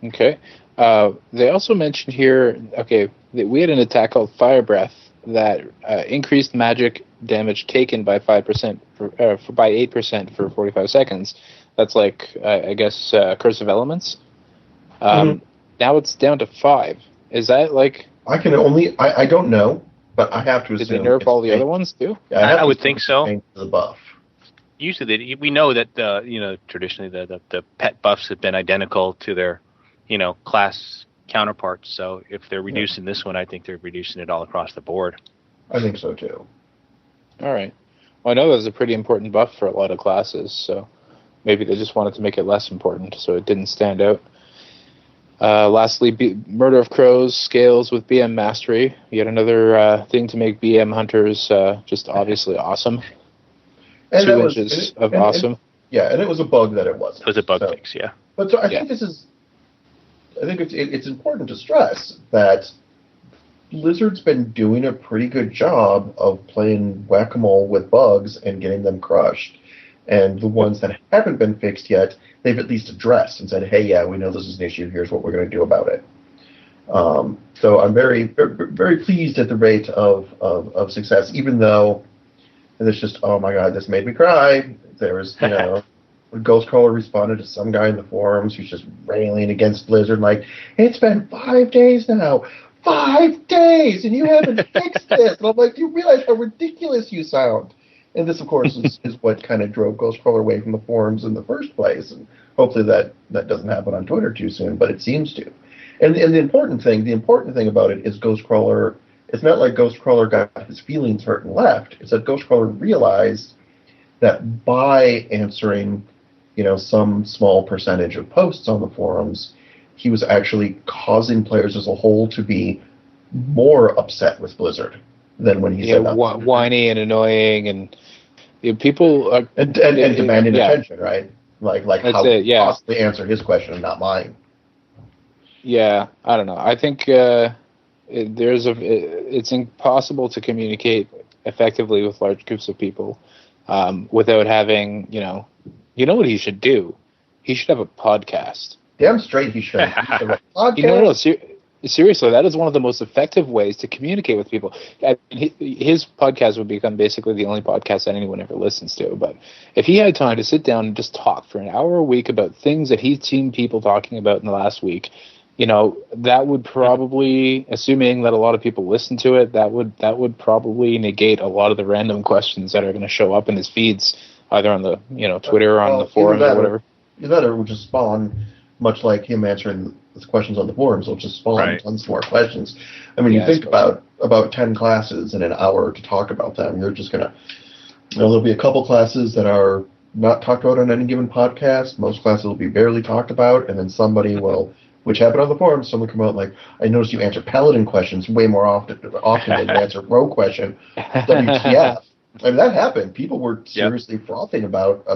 Okay. They also mentioned here, that we had an attack called Fire Breath that increased magic damage taken by 5% by 8% for 45 seconds. That's like, I guess, Curse of Elements. Now it's down to 5. Is that like? I don't know, but I have to assume. Did they nerf all the other ones too? Yeah, I would think so. The buff. Usually, we know that traditionally the pet buffs have been identical to their, class counterparts. So if they're reducing this one, I think they're reducing it all across the board. I think so too. All right. Well, I know that was a pretty important buff for a lot of classes, so maybe they just wanted to make it less important, so it didn't stand out. Lastly, Murder of Crows scales with BM Mastery. Yet another thing to make BM hunters just obviously awesome. And 2 inches of awesome. And it was a bug that it wasn't. It was a bug fix, yeah. But so I think it's important to stress that Blizzard's been doing a pretty good job of playing whack-a-mole with bugs and getting them crushed. And the ones that haven't been fixed yet, they've at least addressed and said, hey, yeah, we know this is an issue. Here's what we're going to do about it. So I'm very, very pleased at the rate of success, even though it's just, oh, my God, this made me cry. There was, Ghostcrawler responded to some guy in the forums who's just railing against Blizzard, like, it's been 5 days now. 5 days, and you haven't fixed this. And I'm like, do you realize how ridiculous you sound? And this, of course, is what kind of drove Ghostcrawler away from the forums in the first place. And hopefully that doesn't happen on Twitter too soon, but it seems to. And the important thing about it is Ghostcrawler. It's not like Ghostcrawler got his feelings hurt and left. It's that Ghostcrawler realized that by answering, some small percentage of posts on the forums, he was actually causing players as a whole to be more upset with Blizzard than when he said nothing. Whiny and annoying, and people are, and demanding yeah. attention, right? Like That's how it, yeah. possibly answer his question and not mine. Yeah, I don't know. I think it's impossible to communicate effectively with large groups of people without having, you know what he should do? He should have a podcast. Damn straight he should. He should have a podcast. Seriously, that is one of the most effective ways to communicate with people. His podcast would become basically the only podcast that anyone ever listens to. But if he had time to sit down and just talk for an hour a week about things that he'd seen people talking about in the last week, that would probably, assuming that a lot of people listen to it, that would probably negate a lot of the random questions that are going to show up in his feeds, either on the Twitter or on the forums or whatever. That would just spawn, much like him answering the questions on the forums, will just spawn tons more questions. I mean, you think about 10 classes in an hour to talk about them. You're just gonna, there'll be a couple classes that are not talked about on any given podcast. Most classes will be barely talked about, and then somebody will. Which happened on the forums. Someone come out like, I noticed you answer Paladin questions way more often than you answer Rogue question. WTF? I mean, that happened. People were seriously frothing about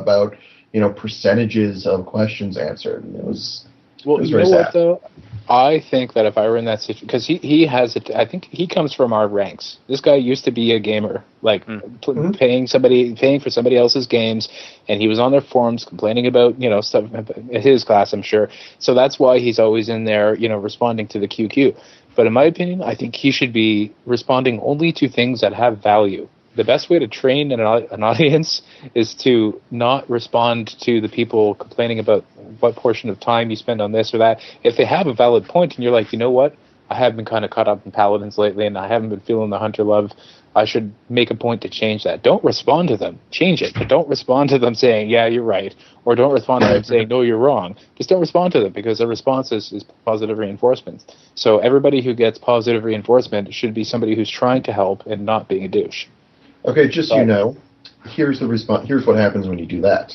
percentages of questions answered. And it was very sad. What though? I think that if I were in that situation, because he has it, I think he comes from our ranks. This guy used to be a gamer, like paying for somebody else's games, and he was on their forums complaining about stuff in his class, I'm sure. So that's why he's always in there, responding to the QQ. But in my opinion, I think he should be responding only to things that have value. The best way to train an audience is to not respond to the people complaining about what portion of time you spend on this or that. If they have a valid point and you're like, you know what, I have been kind of caught up in Paladins lately and I haven't been feeling the hunter love, I should make a point to change that. Don't respond to them. Change it. But don't respond to them saying, yeah, you're right. Or don't respond to them saying, no, you're wrong. Just don't respond to them, because the response is positive reinforcement. So everybody who gets positive reinforcement should be somebody who's trying to help and not being a douche. Okay, just so you know, here's the response. Here's what happens when you do that.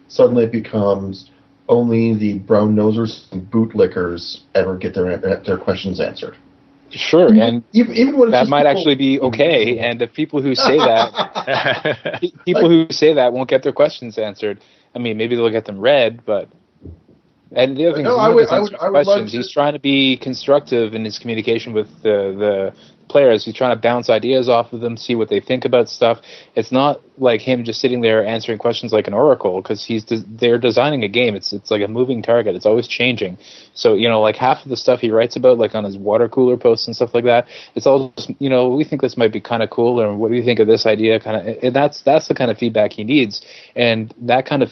Suddenly it becomes only the brown nosers and bootlickers ever get their questions answered. Sure, and even when that might actually be okay. And the people who say that, won't get their questions answered. I mean, maybe they'll get them read, but. And the other thing is, he's trying to be constructive in his communication with the players. He's trying to bounce ideas off of them, see what they think about stuff. It's not like him just sitting there answering questions like an oracle, because they're designing a game. It's like a moving target. It's always changing. So like half of the stuff he writes about, like on his water cooler posts and stuff like that, it's all just we think this might be kind of cool, or what do you think of this idea? And that's the kind of feedback he needs. And that kind of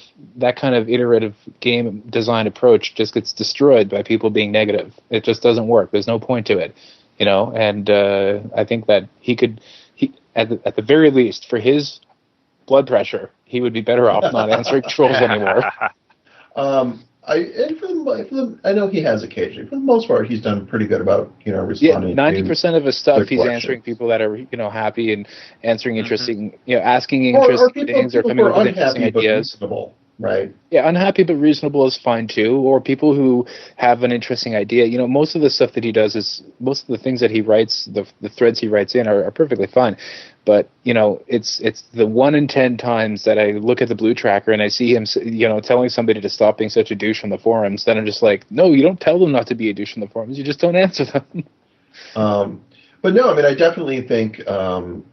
iterative game design approach just gets destroyed by people being negative. It just doesn't work. There's no point to it. And I think that he at the very least, for his blood pressure, he would be better off not answering trolls anymore. I know he has occasionally. For the most part, he's done pretty good about responding. 90% of his stuff, he's answering people that are happy and answering interesting, asking interesting things or coming up with interesting ideas. Right. Yeah, unhappy but reasonable is fine too. Or people who have an interesting idea. Most of the stuff that he does most of the things that he writes, the threads he writes in are perfectly fine. But it's the 1 in 10 times that I look at the Blue Tracker and I see him, telling somebody to stop being such a douche on the forums. Then I'm just like, no, you don't tell them not to be a douche on the forums. You just don't answer them. But no, I mean, I definitely think a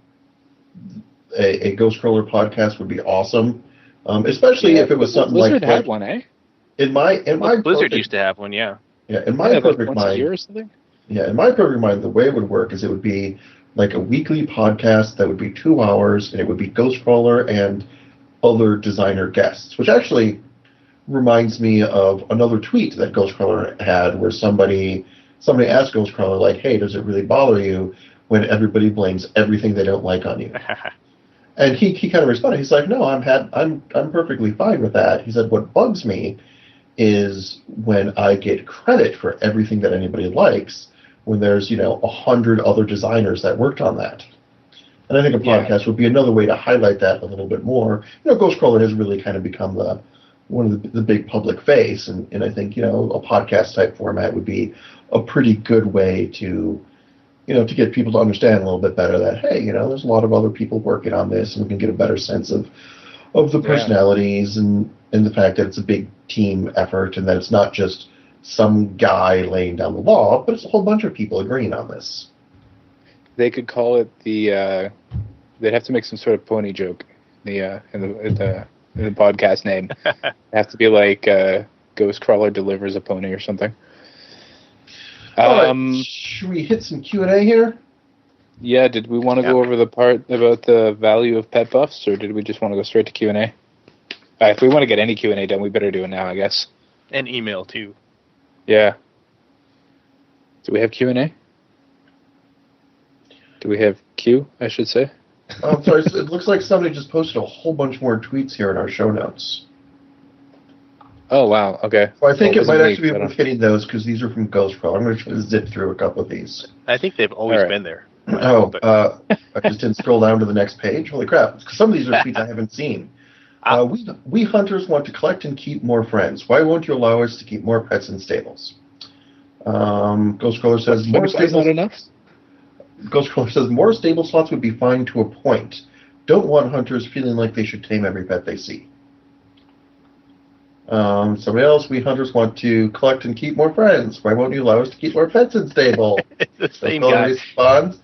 Ghostcrawler podcast would be awesome. Especially if it was something Blizzard like had one, eh? In my Blizzard used to have one, yeah. Yeah, in my perfect mind. A year or something? Yeah, in my perfect mind, the way it would work is it would be like a weekly podcast that would be 2 hours, and it would be Ghostcrawler and other designer guests, which actually reminds me of another tweet that Ghostcrawler had, where somebody asked Ghostcrawler, like, "Hey, does it really bother you when everybody blames everything they don't like on you?" And he kind of responded. He's like, "No, I'm perfectly fine with that." He said, "What bugs me is when I get credit for everything that anybody likes, when there's 100 other designers that worked on that." And I think a podcast would be another way to highlight that a little bit more. Ghostcrawler has really kind of become one of the big public face, and I think a podcast type format would be a pretty good way to to get people to understand a little bit better that, hey, there's a lot of other people working on this, and we can get a better sense of the personalities and the fact that it's a big team effort and that it's not just some guy laying down the law, but it's a whole bunch of people agreeing on this. They could call it the. They'd have to make some sort of pony joke. In the podcast name, it has to be like Ghostcrawler delivers a pony or something. All right. Should we hit some Q&A here? Yeah. Did we want to go over the part about the value of pet buffs, or did we just want to go straight to Q&A? If we want to get any Q&A done, we better do it now, I guess. And email too. Yeah. Do we have Q&A? Do we have Q, I should say? I'm sorry, it looks like somebody just posted a whole bunch more tweets here in our show notes. Oh, wow, okay. Well, I think it might actually be worth hitting those because these are from Ghostcrawler. I'm going to zip through a couple of these. I think they've always been there. I just didn't scroll down to the next page. Holy crap. Some of these are tweets I haven't seen. We hunters want to collect and keep more friends. Why won't you allow us to keep more pets in stables? Ghostcrawler says more stables. Not enough? Ghostcrawler says more stable slots would be fine to a point. Don't want hunters feeling like they should tame every pet they see. Somebody else, we hunters want to collect and keep more friends. Why won't you allow us to keep more pets in stable? The same guy. Responds,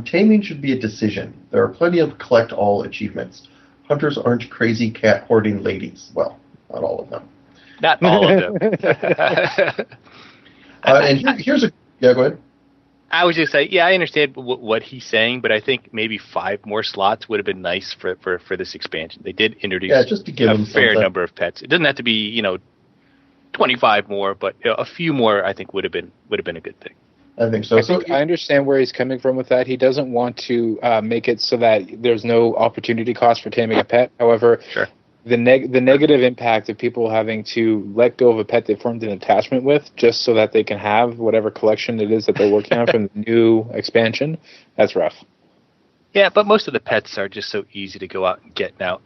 taming should be a decision. There are plenty of collect all achievements. Hunters aren't crazy cat hoarding ladies. Well, not all of them. Not all of them. Here's a... Yeah, go ahead. I was just saying, I understand what he's saying, but I think maybe 5 more slots would have been nice for this expansion. They did introduce just to give a fair number of pets. It doesn't have to be 25 more, but a few more I think would have been a good thing. I think so. I understand where he's coming from with that. He doesn't want to make it so that there's no opportunity cost for taming a pet. However, the negative impact of people having to let go of a pet they formed an attachment with just so that they can have whatever collection it is that they're working on from the new expansion, that's rough. Yeah, but most of the pets are just so easy to go out and get now,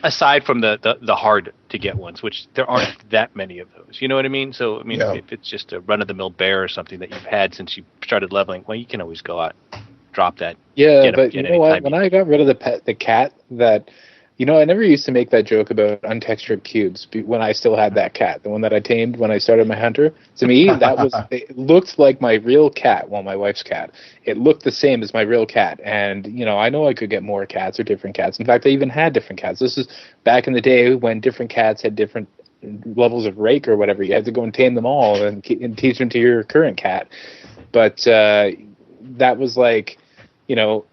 aside from the hard to get ones, which there aren't that many of those. You know what I mean? So, if it's just a run-of-the-mill bear or something that you've had since you started leveling, well, you can always go out and drop that. Yeah, but you know what? When I got rid of the cat that... I never used to make that joke about untextured cubes when I still had that cat, the one that I tamed when I started my hunter. To me, it looked like my real cat, my wife's cat. It looked the same as my real cat. And, I know I could get more cats or different cats. In fact, I even had different cats. This is back in the day when different cats had different levels of rake or whatever. You had to go and tame them all and teach them to your current cat. But that was like...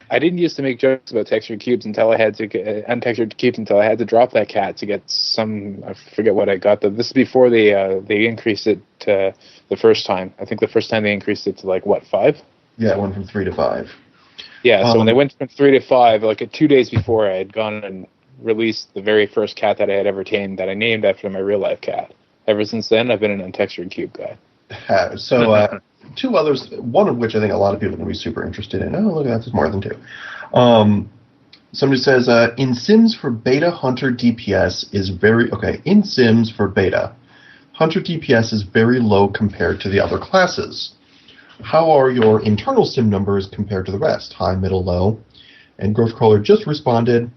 I didn't used to make jokes about textured cubes until I had to get untextured cubes until I had to drop that cat to get some. I forget what I got. This is before they increased it to the first time. I think the first time they increased it to 5? Yeah, it went from 3 to 5. Yeah, so when they went from 3 to 5, 2 days before, I had gone and released the very first cat that I had ever tamed that I named after my real life cat. Ever since then, I've been an untextured cube guy. Two others, one of which I think a lot of people are going to be super interested in. Oh, look at that, there's more than 2. Somebody says, in Sims for beta, Hunter DPS is very... Okay, in Sims for beta, Hunter DPS is very low compared to the other classes. How are your internal Sim numbers compared to the rest? High, middle, low? And Ghostcrawler just responded,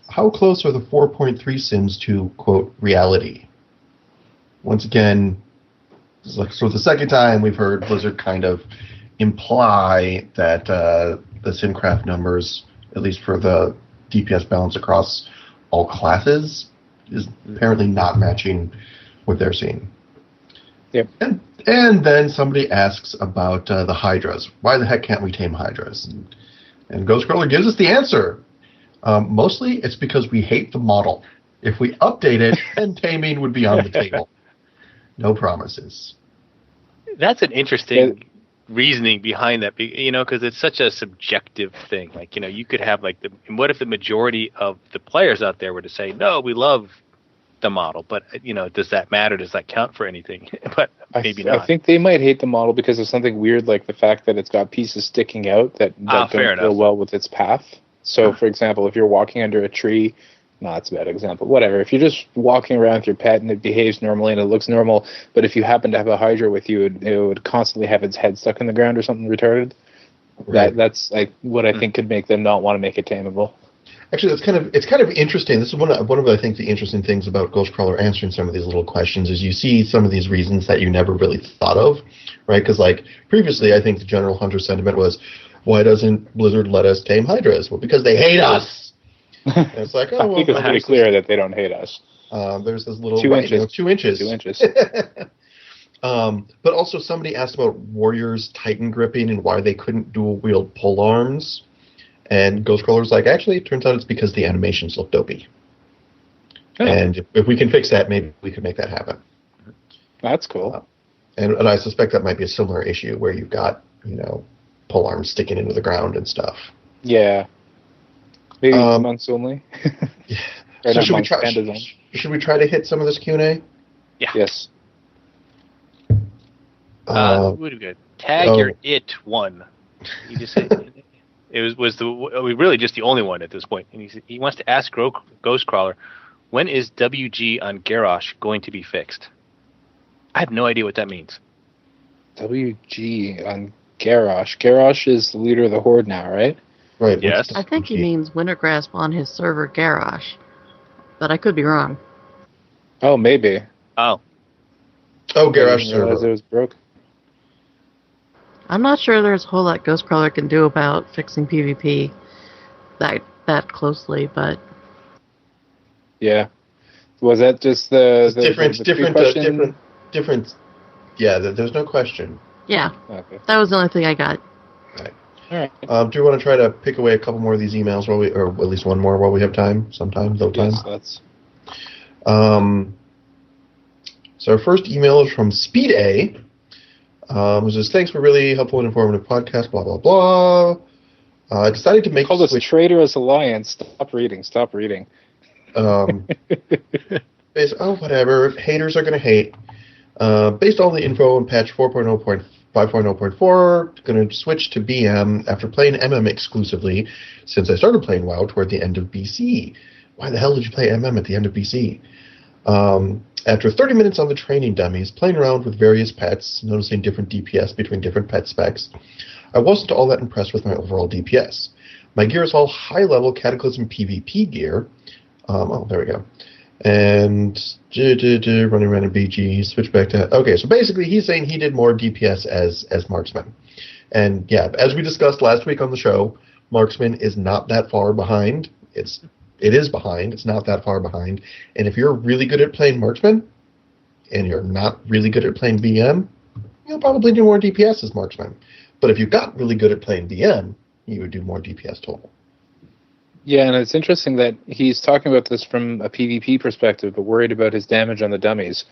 how close are the 4.3 Sims to, quote, reality? Once again... So the second time we've heard Blizzard kind of imply that the SimCraft numbers, at least for the DPS balance across all classes, is apparently not matching what they're seeing. Yep. And then somebody asks about the Hydras. Why the heck can't we tame Hydras? And Ghostcrawler gives us the answer. Mostly it's because we hate the model. If we update it, then taming would be on the table. No promises. That's an interesting reasoning behind that, because it's such a subjective thing. You could have what if the majority of the players out there were to say, no, we love the model, but does that matter? Does that count for anything? But maybe not. I think they might hate the model because of something weird like the fact that it's got pieces sticking out that don't go well with its path. So, for example, if you're walking under a tree... No, that's a bad example. Whatever. If you're just walking around with your pet and it behaves normally and it looks normal, but if you happen to have a Hydra with you, it would constantly have its head stuck in the ground or something retarded, Right. That's like what I think could make them not want to make it tameable. Actually, it's kind of interesting. This is one of I think the interesting things about Ghostcrawler answering some of these little questions is you see some of these reasons that you never really thought of, right? Because like previously, I think the general hunter sentiment was, why doesn't Blizzard let us tame Hydras? Well, because they hate us. And it's like, oh, I well, think it's pretty clear that they don't hate us. there's this little 2 inches. 2 inches. 2 inches. But also somebody asked about Warriors Titan gripping and why they couldn't dual wield pole arms. And Ghostcrawler's like, actually, it turns out it's because the animations look dopey. Oh. And if we can fix that, maybe we can make that happen. That's cool. And I suspect that might be a similar issue where you've got, pole arms sticking into the ground and stuff. Yeah. Maybe months only. Yeah. Or So not should we, months, try, pandas only. should we try to hit some of this Q&A? Yeah. Yes. What do we got? Tag oh. your it one. He just said was really just the only one at this point. And he wants to ask Ghostcrawler, when is WG on Garrosh going to be fixed? I have no idea what that means. WG on Garrosh. Garrosh is the leader of the Horde now, right? Right. Yes. I think he means Wintergrasp on his server Garrosh, but I could be wrong. Oh, maybe. Oh, Oh, I Garrosh didn't realize it server. was broke. I'm not sure there's a whole lot Ghostcrawler can do about fixing PvP that closely, but Yeah. Was that just the different. Yeah, there's no question. yeah, Okay. that was the only thing I got. All right. Do you want to try to pick away a couple more of these emails or at least one more while we have time? Sometime, no time. Yes, that's So our first email is from Speed A. Who says, thanks for really helpful and informative podcast, blah, blah, blah. I decided to make called us Traitorous Alliance. Stop reading. Whatever. Haters are going to hate. Based on the info in patch 4.0.5.0.4, going to switch to BM after playing MM exclusively since I started playing WoW toward the end of BC. Why the hell did you play MM at the end of BC? After 30 minutes on the training dummies, playing around with various pets, noticing different DPS between different pet specs, I wasn't all that impressed with my overall DPS. My gear is all high-level Cataclysm PvP gear. There we go. And running around in BG, switch back to... Okay, so basically he's saying he did more DPS as Marksman. And yeah, as we discussed last week on the show, Marksman is not that far behind. It is behind. It's not that far behind. And if you're really good at playing Marksman, and you're not really good at playing BM, you'll probably do more DPS as Marksman. But if you got really good at playing BM, you would do more DPS total. Yeah, and it's interesting that he's talking about this from a PvP perspective, but worried about his damage on the dummies.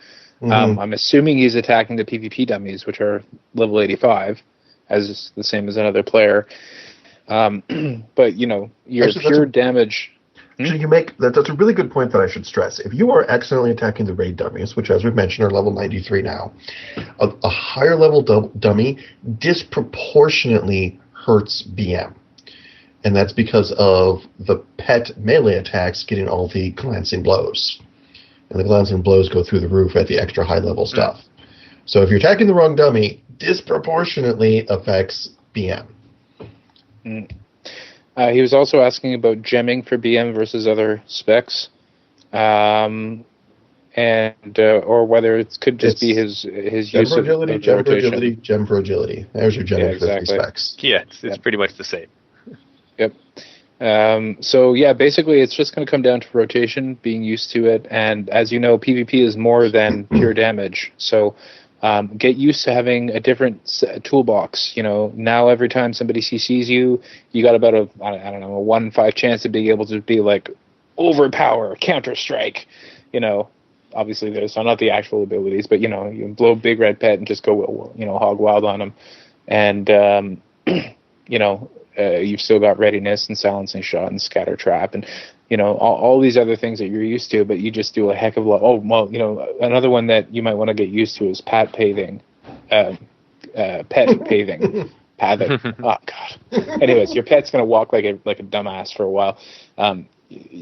Mm-hmm. I'm assuming he's attacking the PvP dummies, which are level 85, as the same as another player. But, your Actually, pure damage... So that's a really good point that I should stress. If you are accidentally attacking the raid dummies, which as we've mentioned are level 93 now, a higher level dummy disproportionately hurts BM. And that's because of the pet melee attacks getting all the glancing blows. And the glancing blows go through the roof at the extra high level stuff. So if you're attacking the wrong dummy, disproportionately affects BM. Mm. He was also asking about gemming for BM versus other specs, and or whether it could just be his use of agility, gem for agility, gem for agility. There's your gem for three specs. Yeah, it's pretty much the same. Yep. So yeah, basically it's just going to come down to rotation, being used to it, and as you know, PvP is more than pure damage. So get used to having a different toolbox. Now every time somebody CCs you, you got about a 1 in 5 chance to being able to be like overpower, counter strike. Obviously there's not the actual abilities, but you blow Big Red Pet and just go hog wild on them, and you've still got readiness and silencing shot and scatter trap and all these other things that you're used to, but you just do a heck of a lot. Oh, well, another one that you might want to get used to is pet paving. Paving. Pathing. Oh, God. Anyways, your pet's going to walk like a dumbass for a while.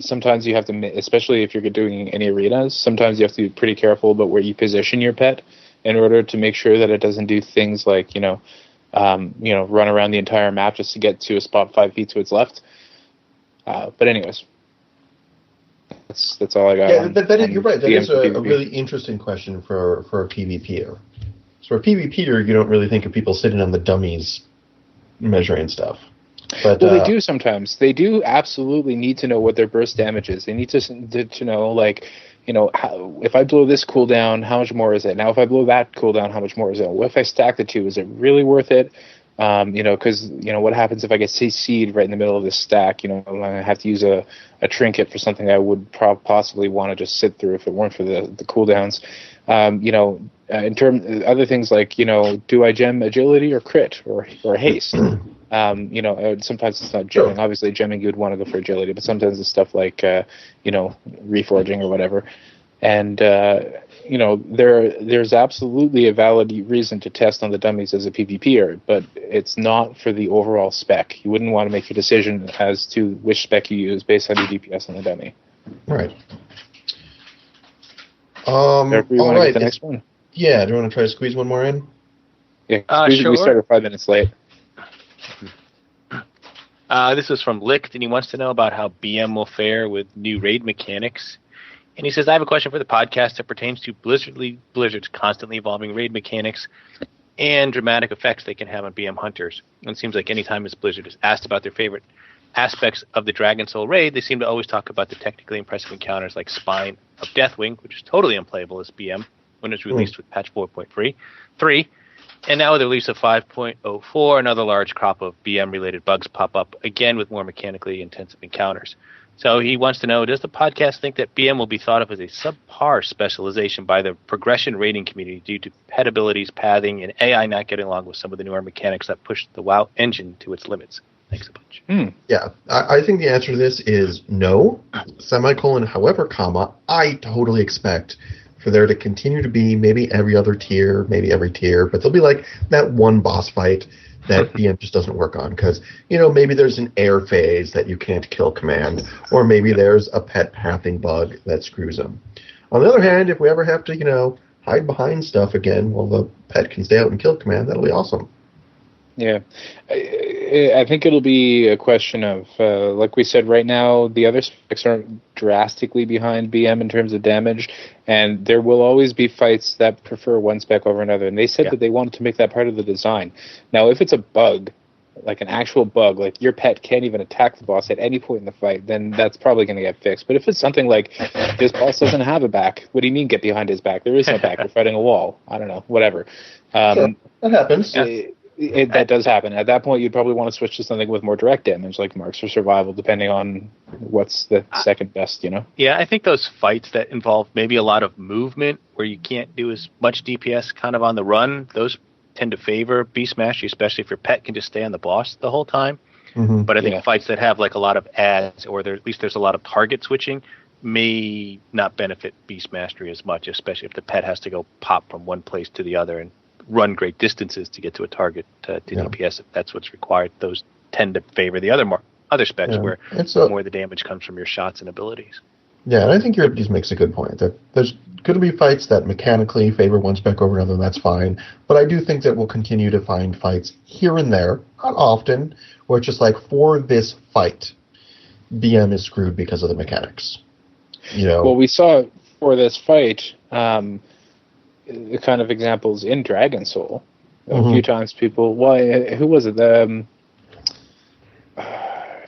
Sometimes you have to, especially if you're doing any arenas, sometimes you have to be pretty careful about where you position your pet in order to make sure that it doesn't do things like, run around the entire map just to get to a spot 5 feet to its left. But anyways, that's all I got. Yeah, you're right. That BM is a PvP. really interesting question for a PvPer. So for a PvPer, you don't really think of people sitting on the dummies measuring stuff. But, well, they do sometimes. They do absolutely need to know what their burst damage is. They need to know, like, if I blow this cooldown, how much more is it? Now, if I blow that cooldown, how much more is it? What if I stack the two? Is it really worth it? Because, what happens if I get CC'd right in the middle of this stack? I'm going to have to use a trinket for something I would possibly want to just sit through if it weren't for the cooldowns. In terms other things like, do I gem agility or crit or haste? Sometimes it's not gemming. Sure. Obviously, gemming you would want to go for agility, but sometimes it's stuff like, reforging or whatever. And there's absolutely a valid reason to test on the dummies as a PvPer, but it's not for the overall spec. You wouldn't want to make your decision as to which spec you use based on your DPS on the dummy. Right. Therefore, you want to get the next one. Yeah, do you want to try to squeeze one more in? Yeah, Sure. We started 5 minutes late. This is from Licht, and he wants to know about how BM will fare with new raid mechanics. And he says, I have a question for the podcast that pertains to Blizzard's constantly evolving raid mechanics and dramatic effects they can have on BM hunters. And it seems like any time as Blizzard is asked about their favorite aspects of the Dragon Soul raid, they seem to always talk about the technically impressive encounters like Spine of Deathwing, which is totally unplayable as BM when it's released with patch 4.3. And now with the release of 5.04, another large crop of BM-related bugs pop up, again with more mechanically intensive encounters. So he wants to know, does the podcast think that BM will be thought of as a subpar specialization by the progression rating community due to pet abilities, pathing, and AI not getting along with some of the newer mechanics that push the WoW engine to its limits? Thanks a bunch. Yeah, I think the answer to this is no, semicolon, however, comma, I totally expect for there to continue to be maybe every other tier, maybe every tier, but there'll be like that one boss fight that BM just doesn't work on because, maybe there's an air phase that you can't kill command, or maybe there's a pet pathing bug that screws them. On the other hand, if we ever have to, hide behind stuff again while the pet can stay out and kill command, that'll be awesome. Yeah, I think it'll be a question of, like we said, right now, the other specs aren't drastically behind BM in terms of damage, and there will always be fights that prefer one spec over another, and they said that they wanted to make that part of the design. Now, if it's a bug, like an actual bug, like your pet can't even attack the boss at any point in the fight, then that's probably going to get fixed. But if it's something like, this boss doesn't have a back, what do you mean get behind his back? There is no back, you're fighting a wall. I don't know, whatever. Sure, that happens. That does happen. At that point, you'd probably want to switch to something with more direct damage, like Marks for Survival, depending on what's the second best, Yeah, I think those fights that involve maybe a lot of movement, where you can't do as much DPS kind of on the run, those tend to favor Beast Mastery, especially if your pet can just stay on the boss the whole time. Mm-hmm. But I think fights that have like a lot of ads, or at least there's a lot of target switching, may not benefit Beast Mastery as much, especially if the pet has to go pop from one place to the other and run great distances to get to a target to DPS. If that's what's required, those tend to favor the other specs where more of the damage comes from your shots and abilities. Yeah, and I think Euripides makes a good point. That there's going to be fights that mechanically favor one spec over another, and that's fine. But I do think that we'll continue to find fights here and there, not often, where it's just like, for this fight, BM is screwed because of the mechanics. Well, we saw for this fight, the kind of examples in Dragon Soul. A few times people, who was it? I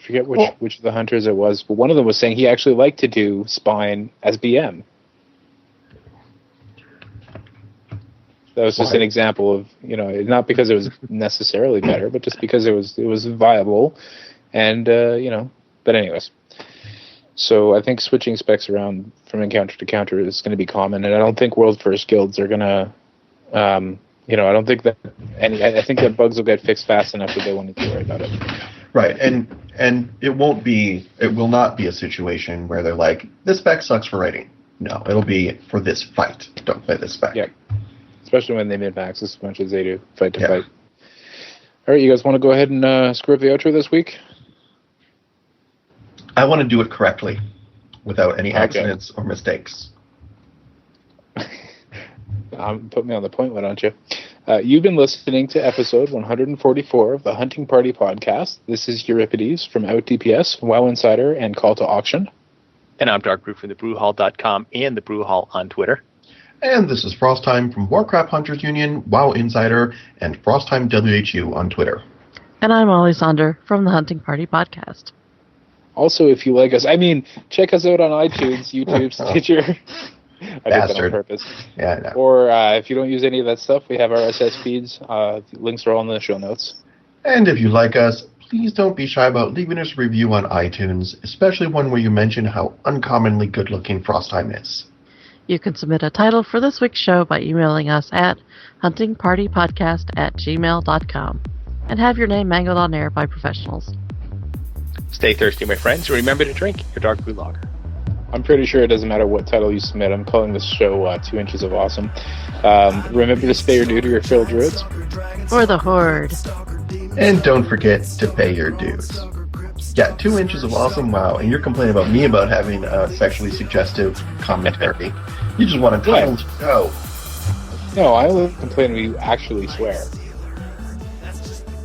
forget which of the hunters it was, but one of them was saying he actually liked to do Spine as BM. That was just an example of, not because it was necessarily better, but just because it was viable, and But anyways. So I think switching specs around from encounter to counter is going to be common, and I don't think World First guilds are going to, I don't think that I think that bugs will get fixed fast enough that they won't need to worry about it. Right, and it will not be a situation where they're like, this spec sucks for raiding. No, it'll be for this fight. Don't play this spec. Yeah, especially when they min-max as much as they do fight to fight. All right, you guys want to go ahead and screw up the outro this week? I want to do it correctly, without any accidents or mistakes. Put me on the point, why don't you? You've been listening to episode 144 of the Hunting Party Podcast. This is Euripides from OutDPS, WoW Insider, and Call to Auction. And I'm Dark Brew from thebrewhall.com and the Brewhall on Twitter. And this is Frostheim from Warcraft Hunters Union, WoW Insider, and Frostheim WHU on Twitter. And I'm Ollie Sonder from the Hunting Party Podcast. Also, if you like us, check us out on iTunes, YouTube, Stitcher. I did that on purpose. Yeah, I know. Or if you don't use any of that stuff, we have our RSS feeds. Links are all in the show notes. And if you like us, please don't be shy about leaving us a review on iTunes, especially one where you mention how uncommonly good-looking Frostheim is. You can submit a title for this week's show by emailing us at huntingpartypodcast@gmail.com and have your name mangled on air by professionals. Stay thirsty, my friends, and remember to drink your Dark Brew Lager. I'm pretty sure it doesn't matter what title you submit. I'm calling this show 2 Inches of Awesome. Remember to pay your due to your fellow druids. Or the Horde. And don't forget to pay your dues. Yeah, 2 Inches of Awesome, wow, and you're complaining about me about having a sexually suggestive commentary. You just want a title to go. No, I only complain when you actually swear.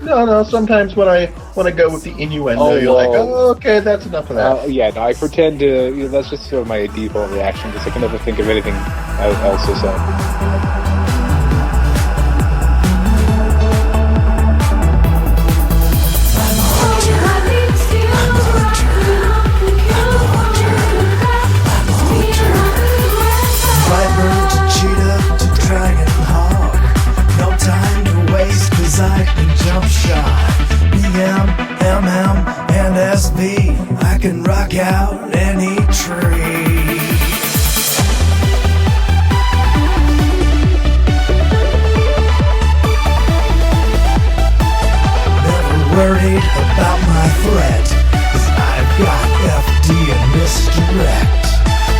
No, sometimes when I go with the innuendo, you're like, oh, okay, that's enough of that. I pretend to, that's just sort of my default reaction, because I can never think of anything else to say. I can jump shot, BM, MM, and SV. I can rock out any tree. Never worried about my threat, 'cause I've got FD and misdirect.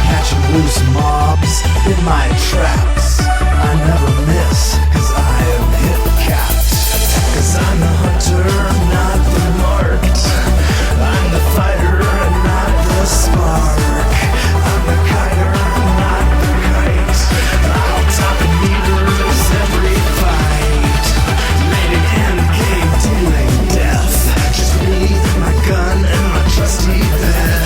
Catching loose mobs in my traps. I never miss, 'cause I am hit capped. 'Cause I'm the hunter, not the marked. I'm the fighter, not the spark. I'm the kiter, not the kite. I'll top the meters every fight. Raiding and game, dealing death. Just me, my gun, and my trusty bed.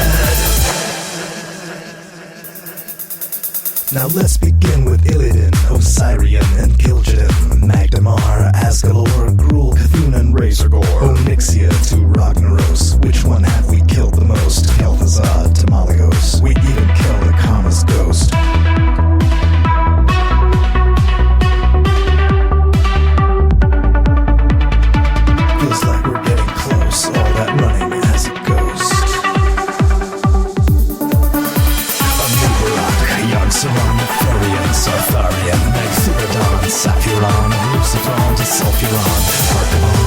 Now let's begin with Illidan, Osirian, and Gil'jaeden, Magdamar, Asgalor, Gruul, Cthulhu, and Razorgore, Onyxia to Ragnaros. Which one have we killed the most? Kel'Thuzad to Malygos. We even killed Akama's ghost. Feels like we're getting close, all that running as a ghost. Yogg-Saron, Nefarian, Sartharian, Magtheridon, Saphiron, Luciferon to Sulfuron, Archivon,